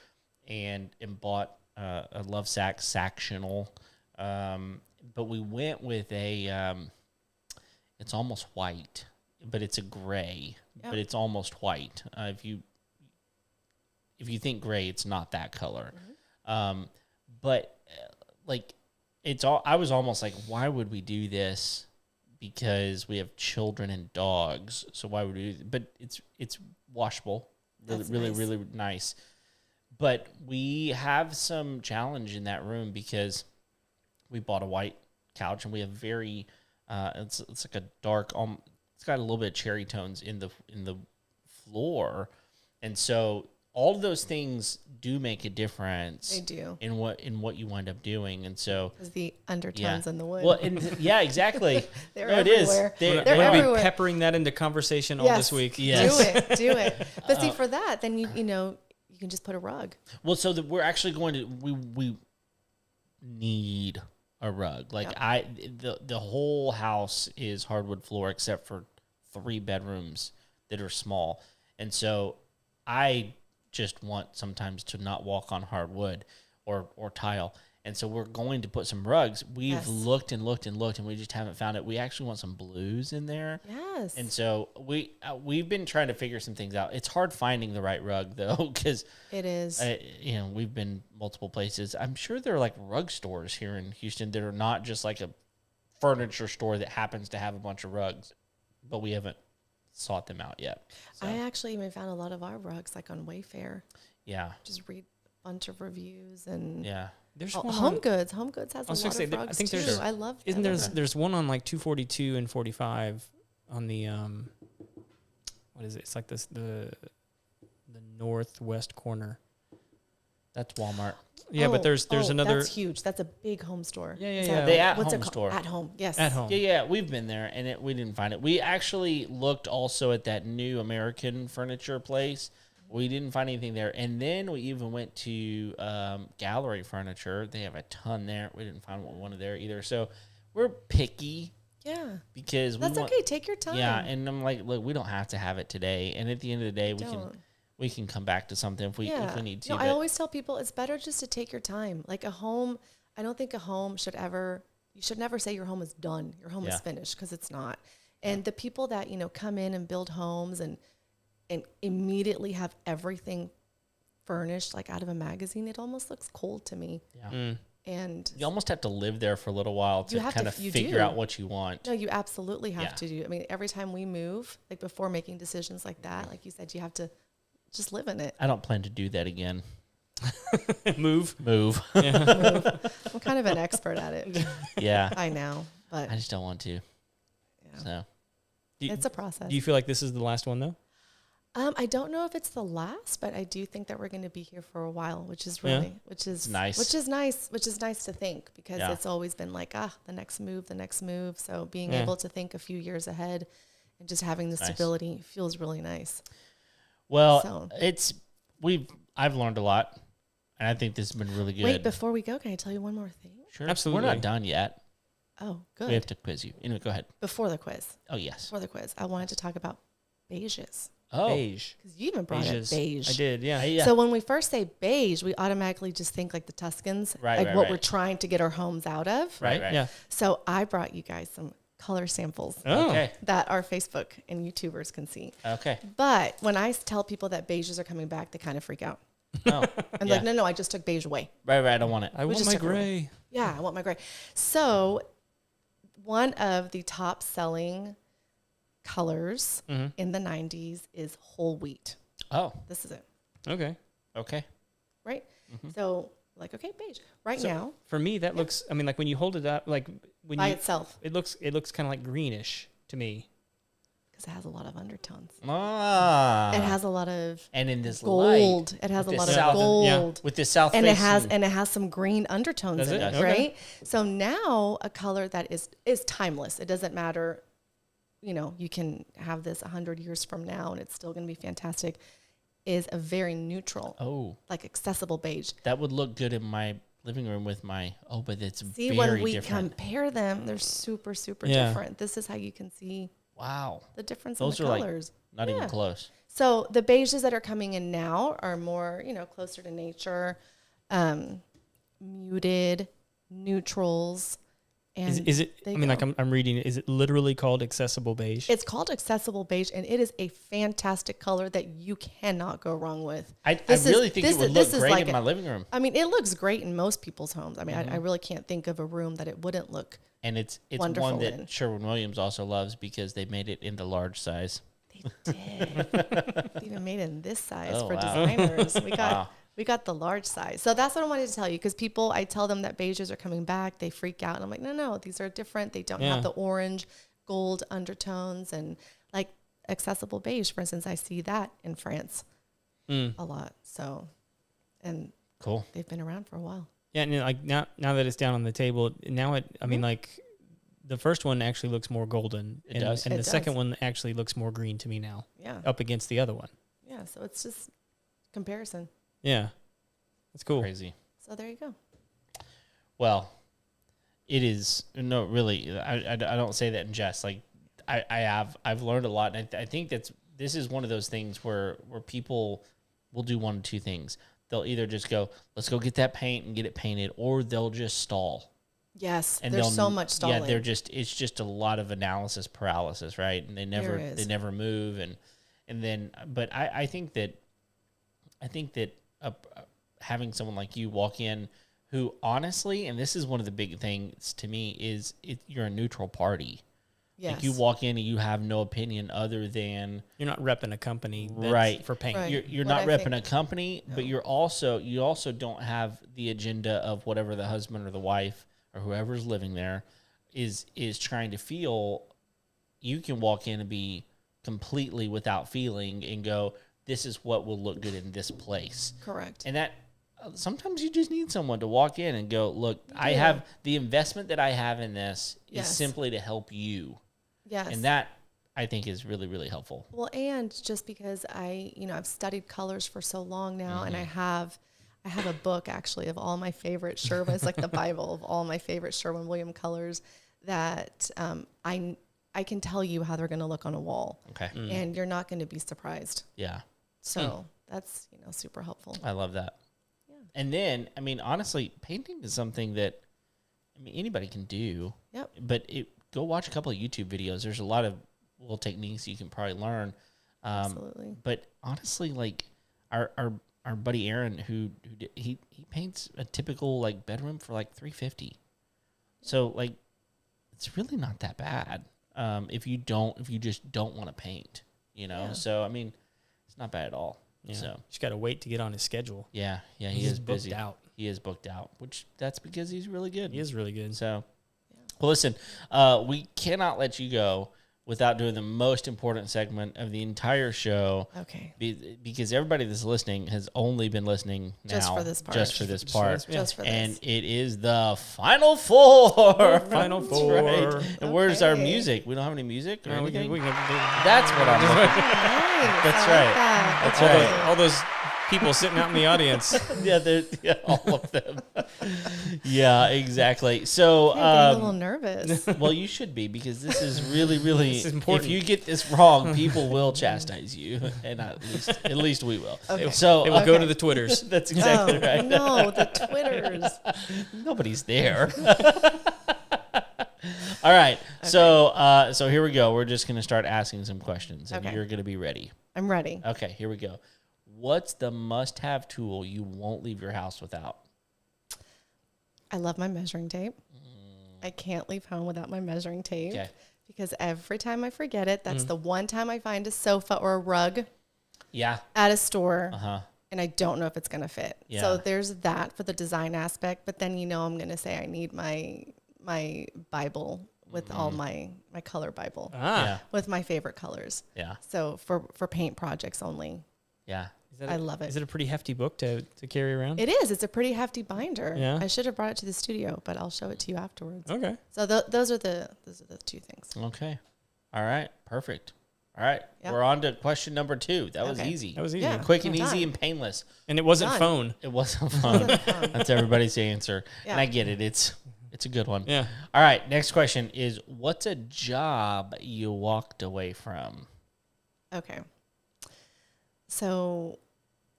and bought a Lovesac sectional. But we went with a it's almost white, but it's a gray, Yep. but it's almost white. If you think gray, it's not that color. But like it's all, I was almost like, why would we do this? Because we have children and dogs. So why would we do it? But it's washable. That's Really, nice. really nice. But we have some challenge in that room because we bought a white couch and we have very it's like a dark it's got a little bit of cherry tones in the floor. And so all of those things do make a difference. They do. in what you wind up doing. And so Because the undertones in the wood. well, yeah, exactly. They're No, it is. everywhere. They're They're We're gonna be everywhere. peppering that into conversation all this week. Yes. Do it. But see, for that, then you can just put a rug. Well, so that we're actually going to we need a rug. Like the whole house is hardwood floor except for 3 bedrooms that are small. And so I just want sometimes to not walk on hardwood or tile. And so we're going to put some rugs. We've looked and looked and looked, and we just haven't found it. We actually want some blues in there. Yes. And so we've been trying to figure some things out. It's hard finding the right rug though, because it is. we've been multiple places. I'm sure there are like rug stores here in Houston that are not just like a furniture store that happens to have a bunch of rugs, but we haven't sought them out yet. So, I actually even found a lot of our rugs like on Wayfair. yeah, Just read a bunch of reviews and yeah. There's Oh, one Home on, Goods. Home Goods has a was lot gonna of say, I rugs think too. there's- I love. isn't I there? love There's one on like 242 and 45 on the what is it? It's like the northwest corner. That's Walmart. Yeah, but there's another That's huge. That's a big home store. Yeah, Is yeah. that- The at-home what's it called? store. At home. Yes. at home. Yeah, we've been there, and we didn't find it. We actually looked also at that new American furniture place. We didn't find anything there. And then we even went to Gallery Furniture. They have a ton there. We didn't find what we wanted there either. So we're picky Yeah. because That's we want. okay. Take your time. Yeah, and I'm like, look, we don't have to have it today. And at the end of the day, Don't. we can come back to something if we need to. No, I but- always tell people it's better just to take your time. Like a home, I don't think a home should ever, you should never say your home is done. Your home Yeah. is finished, because it's not. And the people that, come in and build homes and immediately have everything furnished like out of a magazine, it almost looks cold to me. yeah. And You almost have to live there for a little while to You have kind to- of you figure do. out what you want. no, you absolutely have Yeah. to do. I mean, every time we move, like before making decisions like that, like you said, you have to just live in it. I don't plan to do that again. Move. Move. I'm kind of an expert at it Yeah. by now, but I just don't want to. yeah. So It's a process. Do you feel like this is the last one though? I don't know if it's the last, but I do think that we're going to be here for a while, which is Yeah. really, which is nice. which is nice to think, because Yeah. it's always been like, the next move. So being Yeah. able to think a few years ahead and just having the Nice. stability feels really nice. Well, So- I've learned a lot, and I think this has been really good. Wait, before we go, can I tell you one more thing? Sure. Absolutely. We're not done yet. Oh, We have good. to quiz you. Anyway, go ahead. Before the quiz, Oh, yes. I wanted to talk about beiges, Oh, Beige. because you even brought Beiges. up beige. I did, yeah. yeah. So when we first say beige, we automatically just think like the Tuscans, Right, like right, what right. we're trying to get our homes out of. right, right. Yeah. So I brought you guys some color samples Oh. Okay. that our Facebook and YouTubers can see. Okay. But when I tell people that beiges are coming back, they kind of freak out. Oh, I'm yeah. like, no, I just took beige away. Right, right. I don't want it. I want just my took it away. gray. Yeah, I want my gray. So one of the top selling colors Mm-hmm. in the 90s is whole wheat. Oh, This is it. Okay. Okay. right? So like, okay, beige. Right now, For me, that looks. I mean, like when you hold it up, like when by you, itself, it looks kind of like greenish to me. because it has a lot of undertones. Ah. It has a lot of and in this gold. light, It has a with lot this of south- gold. with the south And facing, it has some green undertones Does in it? it, Okay. right? So now a color that is timeless. It doesn't matter, you know, you can have this 100 years from now and it's still going to be fantastic, is a very neutral, like accessible beige. that would look good in my living room with my, but it's See, very when we different. compare them, they're super, super Yeah. different. This is how you can see Wow. the difference Those in are the like colors. not even close. So the beiges that are coming in now are more, you know, closer to nature, muted, neutrals. And Is it? I they mean, like go. I'm reading it. Is it literally called accessible beige? It's called accessible beige, and it is a fantastic color that you cannot go wrong with. I This is- really think this it would is- look this is great like in a- my living room. I mean, it looks great in most people's homes. I mean, I really can't think of a room that it wouldn't look. And it's Wonderful one that in. Sherwin-Williams also loves because they made it into large size. They did. They even made it in this size Oh, for wow. designers. We got Wow. we got the large size. So that's what I wanted to tell you, because people, I tell them that beiges are coming back, they freak out, and I'm like, no, these are different. They don't have the orange, gold undertones, and like accessible beige, for instance, I see that in France a lot. So, and Cool. they've been around for a while. Yeah, and like now that it's down on the table, now I mean, like the first one actually looks more golden. It does. And It the does. second one actually looks more green to me now, Yeah. up against the other one. Yeah. So it's just comparison. Yeah, that's cool. Crazy. So there you go. Well, it is no really. I don't say that in jest. Like I've learned a lot, and I think this is one of those things where people will do one of two things. They'll either just go, let's go get that paint and get it painted, or they'll just stall. Yes. And There's they'll- so much stalling. Yeah, it's just a lot of analysis paralysis, right? And they There is. never move, and then. But I think that having someone like you walk in, who honestly, and this is one of the big things to me, is you're a neutral party. Yes. Like you walk in and you have no opinion other than You're not repping a company that's Right. for paint. Right. you're What not I repping think- a company, but you also don't have the agenda of whatever the husband or the wife or whoever's living there is trying to feel. You can walk in and be completely without feeling and go, this is what will look good in this place. Correct. And that sometimes you just need someone to walk in and go, look, I do. have the investment that I have in this is Yes. simply to help you. Yes. And that I think is really, really helpful. Well, and just because I've studied colors for so long now, and I have a book actually of all my favorite Sherwin. It's like the Bible of all my favorite Sherwin-Williams colors that I can tell you how they're going to look on a wall, Okay. and you're not going to be surprised. Yeah. So that's super helpful. I love that. Yeah. And then, I mean, honestly, painting is something that, anybody can do. Yep. But go watch a couple of YouTube videos. There's a lot of little techniques you can probably learn. Absolutely. But honestly, like our buddy Aaron, he paints a typical like bedroom for like $350. So like, it's really not that bad. If you just don't want to paint, Yeah. So it's not bad at all. Yeah. So Just got to wait to get on his schedule. yeah, he He's is booked busy. out. He is booked out, which that's because he's really good. He is really good. So, well, listen, we cannot let you go without doing the most important segment of the entire show. Okay. Because everybody that's listening has only been listening now Just for this part. Just for this part. Just for this. And it is the Final Four. Final That's Four. right. And where's our Okay. music? We don't have any music or No, we anything? can That's what I'm looking Nice. That's I like right. that. That's Okay. right. all those people sitting out in the audience. yeah, all of them. Yeah, exactly. So, I'm getting a little nervous. well, you should be, because this is really, really This is important. If you get this wrong, people will chastise you, and at least we will. Okay. So It will go Okay. to the Twitters. that's exactly Oh, right. no, the Twitters. Nobody's there. All right. So here we go. We're just going to start asking some questions, and Okay. you're going to be ready. I'm ready. Okay, here we go. What's the must-have tool you won't leave your house without? I love my measuring tape. I can't leave home without my measuring tape. Okay. Because every time I forget it, that's the one time I find a sofa or a rug Yeah. at a store. Uh-huh. and I don't know if it's going to fit. Yeah. So there's that for the design aspect, but then, I'm going to say I need my Bible with all my color Bible Yeah. with my favorite colors. Yeah. So for paint projects only. Yeah. I love it. Is it a pretty hefty book to carry around? It is. It's a pretty hefty binder. Yeah. I should have brought it to the studio, but I'll show it to you afterwards. Okay. So those are the two things. Okay. All right. Perfect. All right. Yep. We're on to question number 2. That was Okay. easy. That was easy. Yeah. Quick and Done. easy and painless. And it wasn't Done. phone. It wasn't fun. That's everybody's answer. Yeah. And I get it. It's a good one. Yeah. All right. Next question is, what's a job you walked away from? Okay. So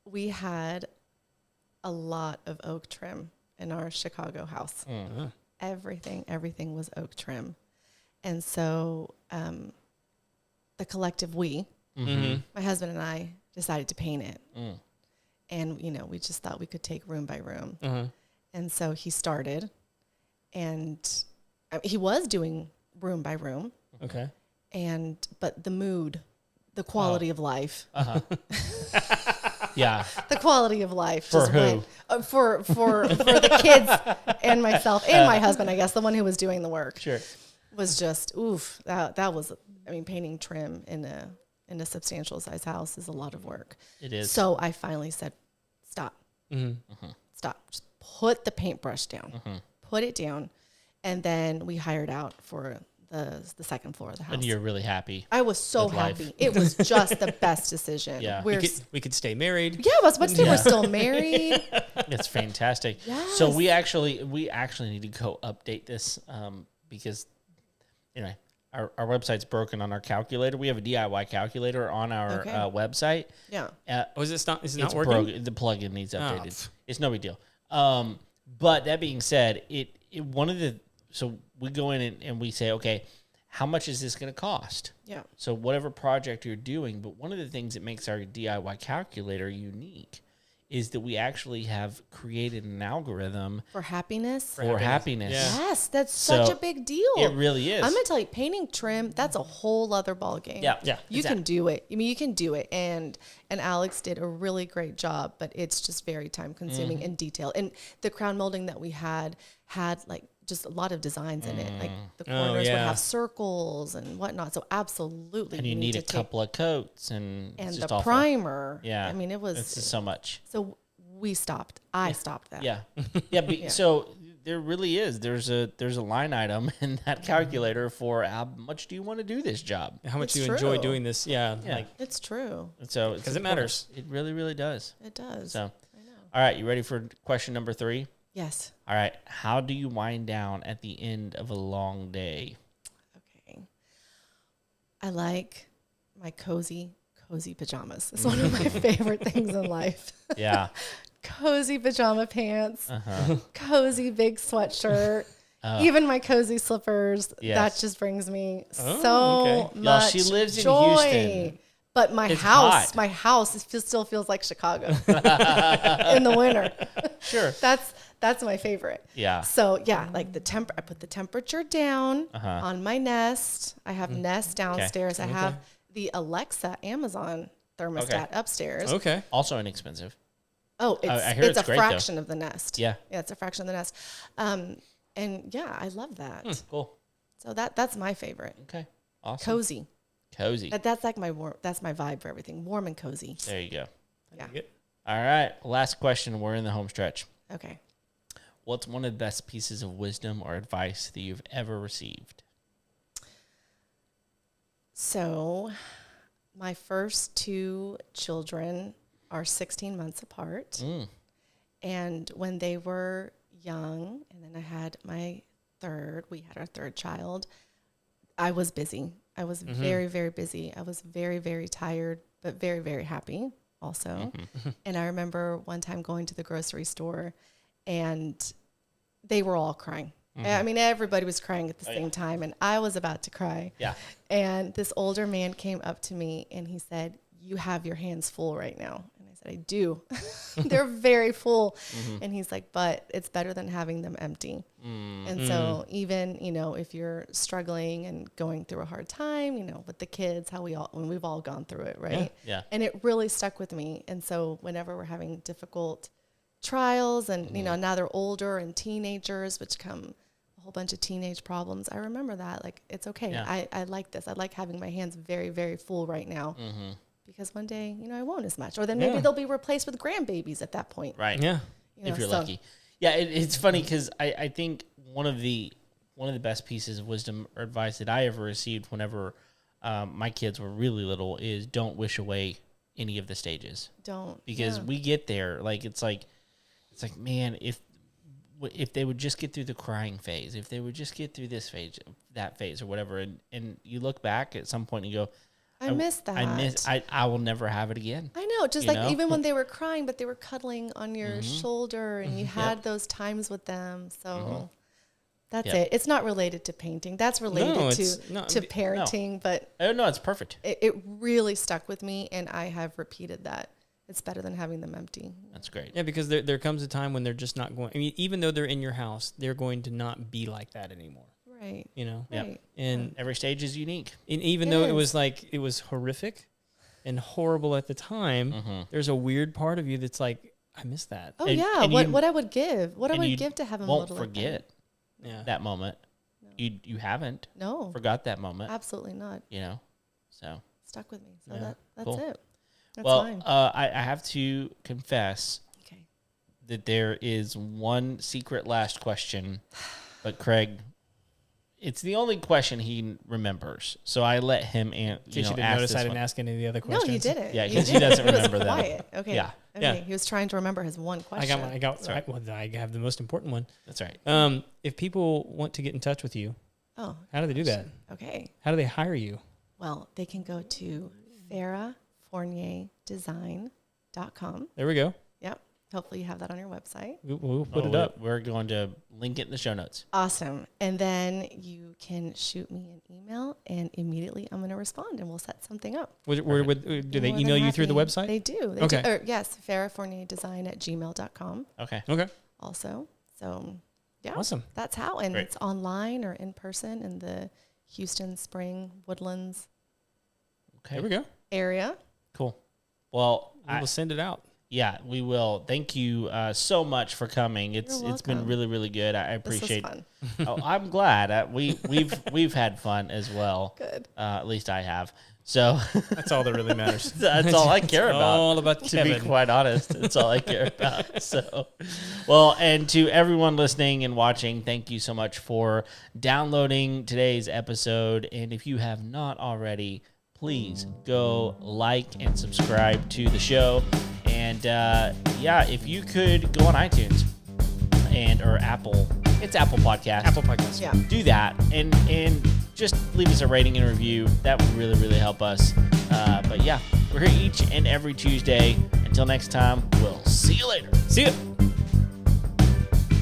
we had a lot of oak trim in our Chicago house. Uh-huh. Everything was oak trim. And so the collective we, my husband and I, decided to paint it. And, we just thought we could take room by room. Uh-huh. And so he started, and he was doing room by room. Okay. But the mood, the quality of life, Yeah. the quality of life For just who? went for the kids and myself and my husband, I guess, the one who was doing the work. Sure. Was just oof. That was, painting trim in a substantial size house is a lot of work. It is. So I finally said, stop, stop, just put the paintbrush down, put it down, and then we hired out for the second floor of the house. And you're really happy. I was so with life. happy. It was just the best decision. Yeah. We could stay married. Yeah, I was about to say we're still married. It's fantastic. Yes. So we actually need to go update this because anyway, our website's broken on our calculator. We have a DIY calculator on our Okay. website. Yeah. Is it not It's working? broken. The plugin needs updated. pff. It's no big deal. But that being said, so we go in and we say, okay, how much is this going to cost? Yeah. So whatever project you're doing, but one of the things that makes our DIY calculator unique is that we actually have created an algorithm For happiness. for happiness. Yeah. Yes, that's So, such a big deal. It really is. I'm gonna tell you, painting trim, that's a whole other ball game. Yeah. You can do it. You can do it. And Alex did a really great job, but it's just very time consuming and detailed. And the crown molding that we had like just a lot of designs in it. Like the corners would yeah. have circles and whatnot. So absolutely. and you need a couple of coats and and it's the just awful. primer. Yeah. I mean, it was It's just so much. so we stopped. I stopped that. Yeah. Yeah. So there really is. There's a line item in that calculator for how much do you want to do this job? How much It's you enjoy true. doing this? Yeah. Yeah. Like, It's true. And so because it matters. It really, really does. It does. So, I know. all right, you ready for question number 3? Yes. All right. How do you wind down at the end of a long day? Okay. I like my cozy pajamas. It's one of my favorite things in life. Yeah. Cozy pajama pants, Uh-huh. cozy big sweatshirt, even my cozy slippers. Yes. That just brings me Oh, so okay. Y'all, much she lives in joy. Houston. But my It's house, hot. still feels like Chicago in the winter. Sure. That's my favorite. Yeah. So yeah, like I put the temperature down Uh-huh. on my Nest. I have Nest downstairs. I Okay. have the Alexa Amazon thermostat upstairs. Okay. Also inexpensive. Oh, I hear it's it's a great, though. fraction of the Nest. Yeah. Yeah, it's a fraction of the Nest. And yeah, I love that. Cool. So that's my favorite. Okay. Awesome. Cozy. Cozy. That's like that's my vibe for everything. Warm and cozy. There you go. Yeah. All right. Last question. We're in the home stretch. Okay. What's one of the best pieces of wisdom or advice that you've ever received? So my first 2 children are 16 months apart. And when they were young, and then I had we had our third child, I was busy. I was very, very busy. I was very, very tired, but very, very happy also. And I remember one time going to the grocery store and they were all crying. I mean, everybody was crying at the same time, and I was about to cry. Yeah. And this older man came up to me and he said, "You have your hands full right now." And I said, I do. They're very full. And he's like, but it's better than having them empty. And so even, you know, if you're struggling and going through a hard time, you know, with the kids, we've all gone through it, right? Yeah. And it really stuck with me. And so whenever we're having difficult trials and, you know, now they're older and teenagers, which come a whole bunch of teenage problems, I remember that. Like, it's okay. Yeah. I like this. I like having my hands very, very full right now. Because one day, you know, I won't as much. Or then maybe they'll be replaced with grandbabies at that point. Right. Yeah. You know, If you're lucky. Yeah, it's funny because I think one of the best pieces of wisdom or advice that I ever received whenever my kids were really little is don't wish away any of the stages. Don't. Because we get there, like it's like man, if they would just get through the crying phase, if they would just get through this phase, that phase, or whatever, and you look back at some point and you go, I miss that. I will never have it again. I know, just You like know? even when they were crying, but they were cuddling on your shoulder and you had those times with them. So that's it. It's not related to painting. That's related to parenting, but Oh no, it's perfect. it really stuck with me, and I have repeated that. It's better than having them empty. That's great. Yeah, because there comes a time when they're just not going. I mean, even though they're in your house, they're going to not be like that anymore. Right. You know. Right. And Every stage is unique. even though it was horrific and horrible at the time, there's a weird part of you that's like, I miss that. Oh And- yeah, and what I would give, what I and would you give to have them. Won't little forget Yeah. that moment. You haven't No, forgot that moment. absolutely not. You know, so Stuck with me. So Yeah, that's cool. it. That's well, fine. I have to confess Okay. that there is one secret last question, but Craig, it's the only question he remembers. So I let him In case you didn't ask notice, this I didn't one. ask any of the other No, questions. you did it. Yeah, You 'cause he did it. doesn't was remember them. quiet. Okay. Yeah. Okay. Yeah. He was trying to remember his one question. I have the most important one. That's right. If people want to get in touch with you, Oh, how do they do that? okay. How do they hire you? Well, they can go to farahfournierdesign.com. There we go. Yep. Hopefully you have that on your website. We'll put it up. We're going to link it in the show notes. Awesome. And then you can shoot me an email, and immediately I'm going to respond, and we'll set something up. Do they More email than you through the happy. website? They do. They Okay. do. Or, yes, farahfournierdesign@gmail.com Okay. Okay. also. So, yeah. Awesome. That's how. And Great. it's online or in person in the Houston Spring Woodlands Okay. There we go. area. Cool. Well, We will send it out. yeah, we will. Thank you so much for coming. It's been welcome. really, really good. I This was appreciate. fun. I'm glad. We've had fun as well. Good. At least I have. So That's all that really matters. that's all I care about. All about To be Kevin. quite honest, that's all I care about. So, well, and to everyone listening and watching, thank you so much for downloading today's episode. And if you have not already, please go like and subscribe to the show. And if you could go on iTunes or Apple, it's Apple Podcast. Apple Podcasts. Yeah. Do that and just leave us a rating and review. That would really, really help us. But yeah, we're here each and every Tuesday. Until next time, we'll see you later. See ya.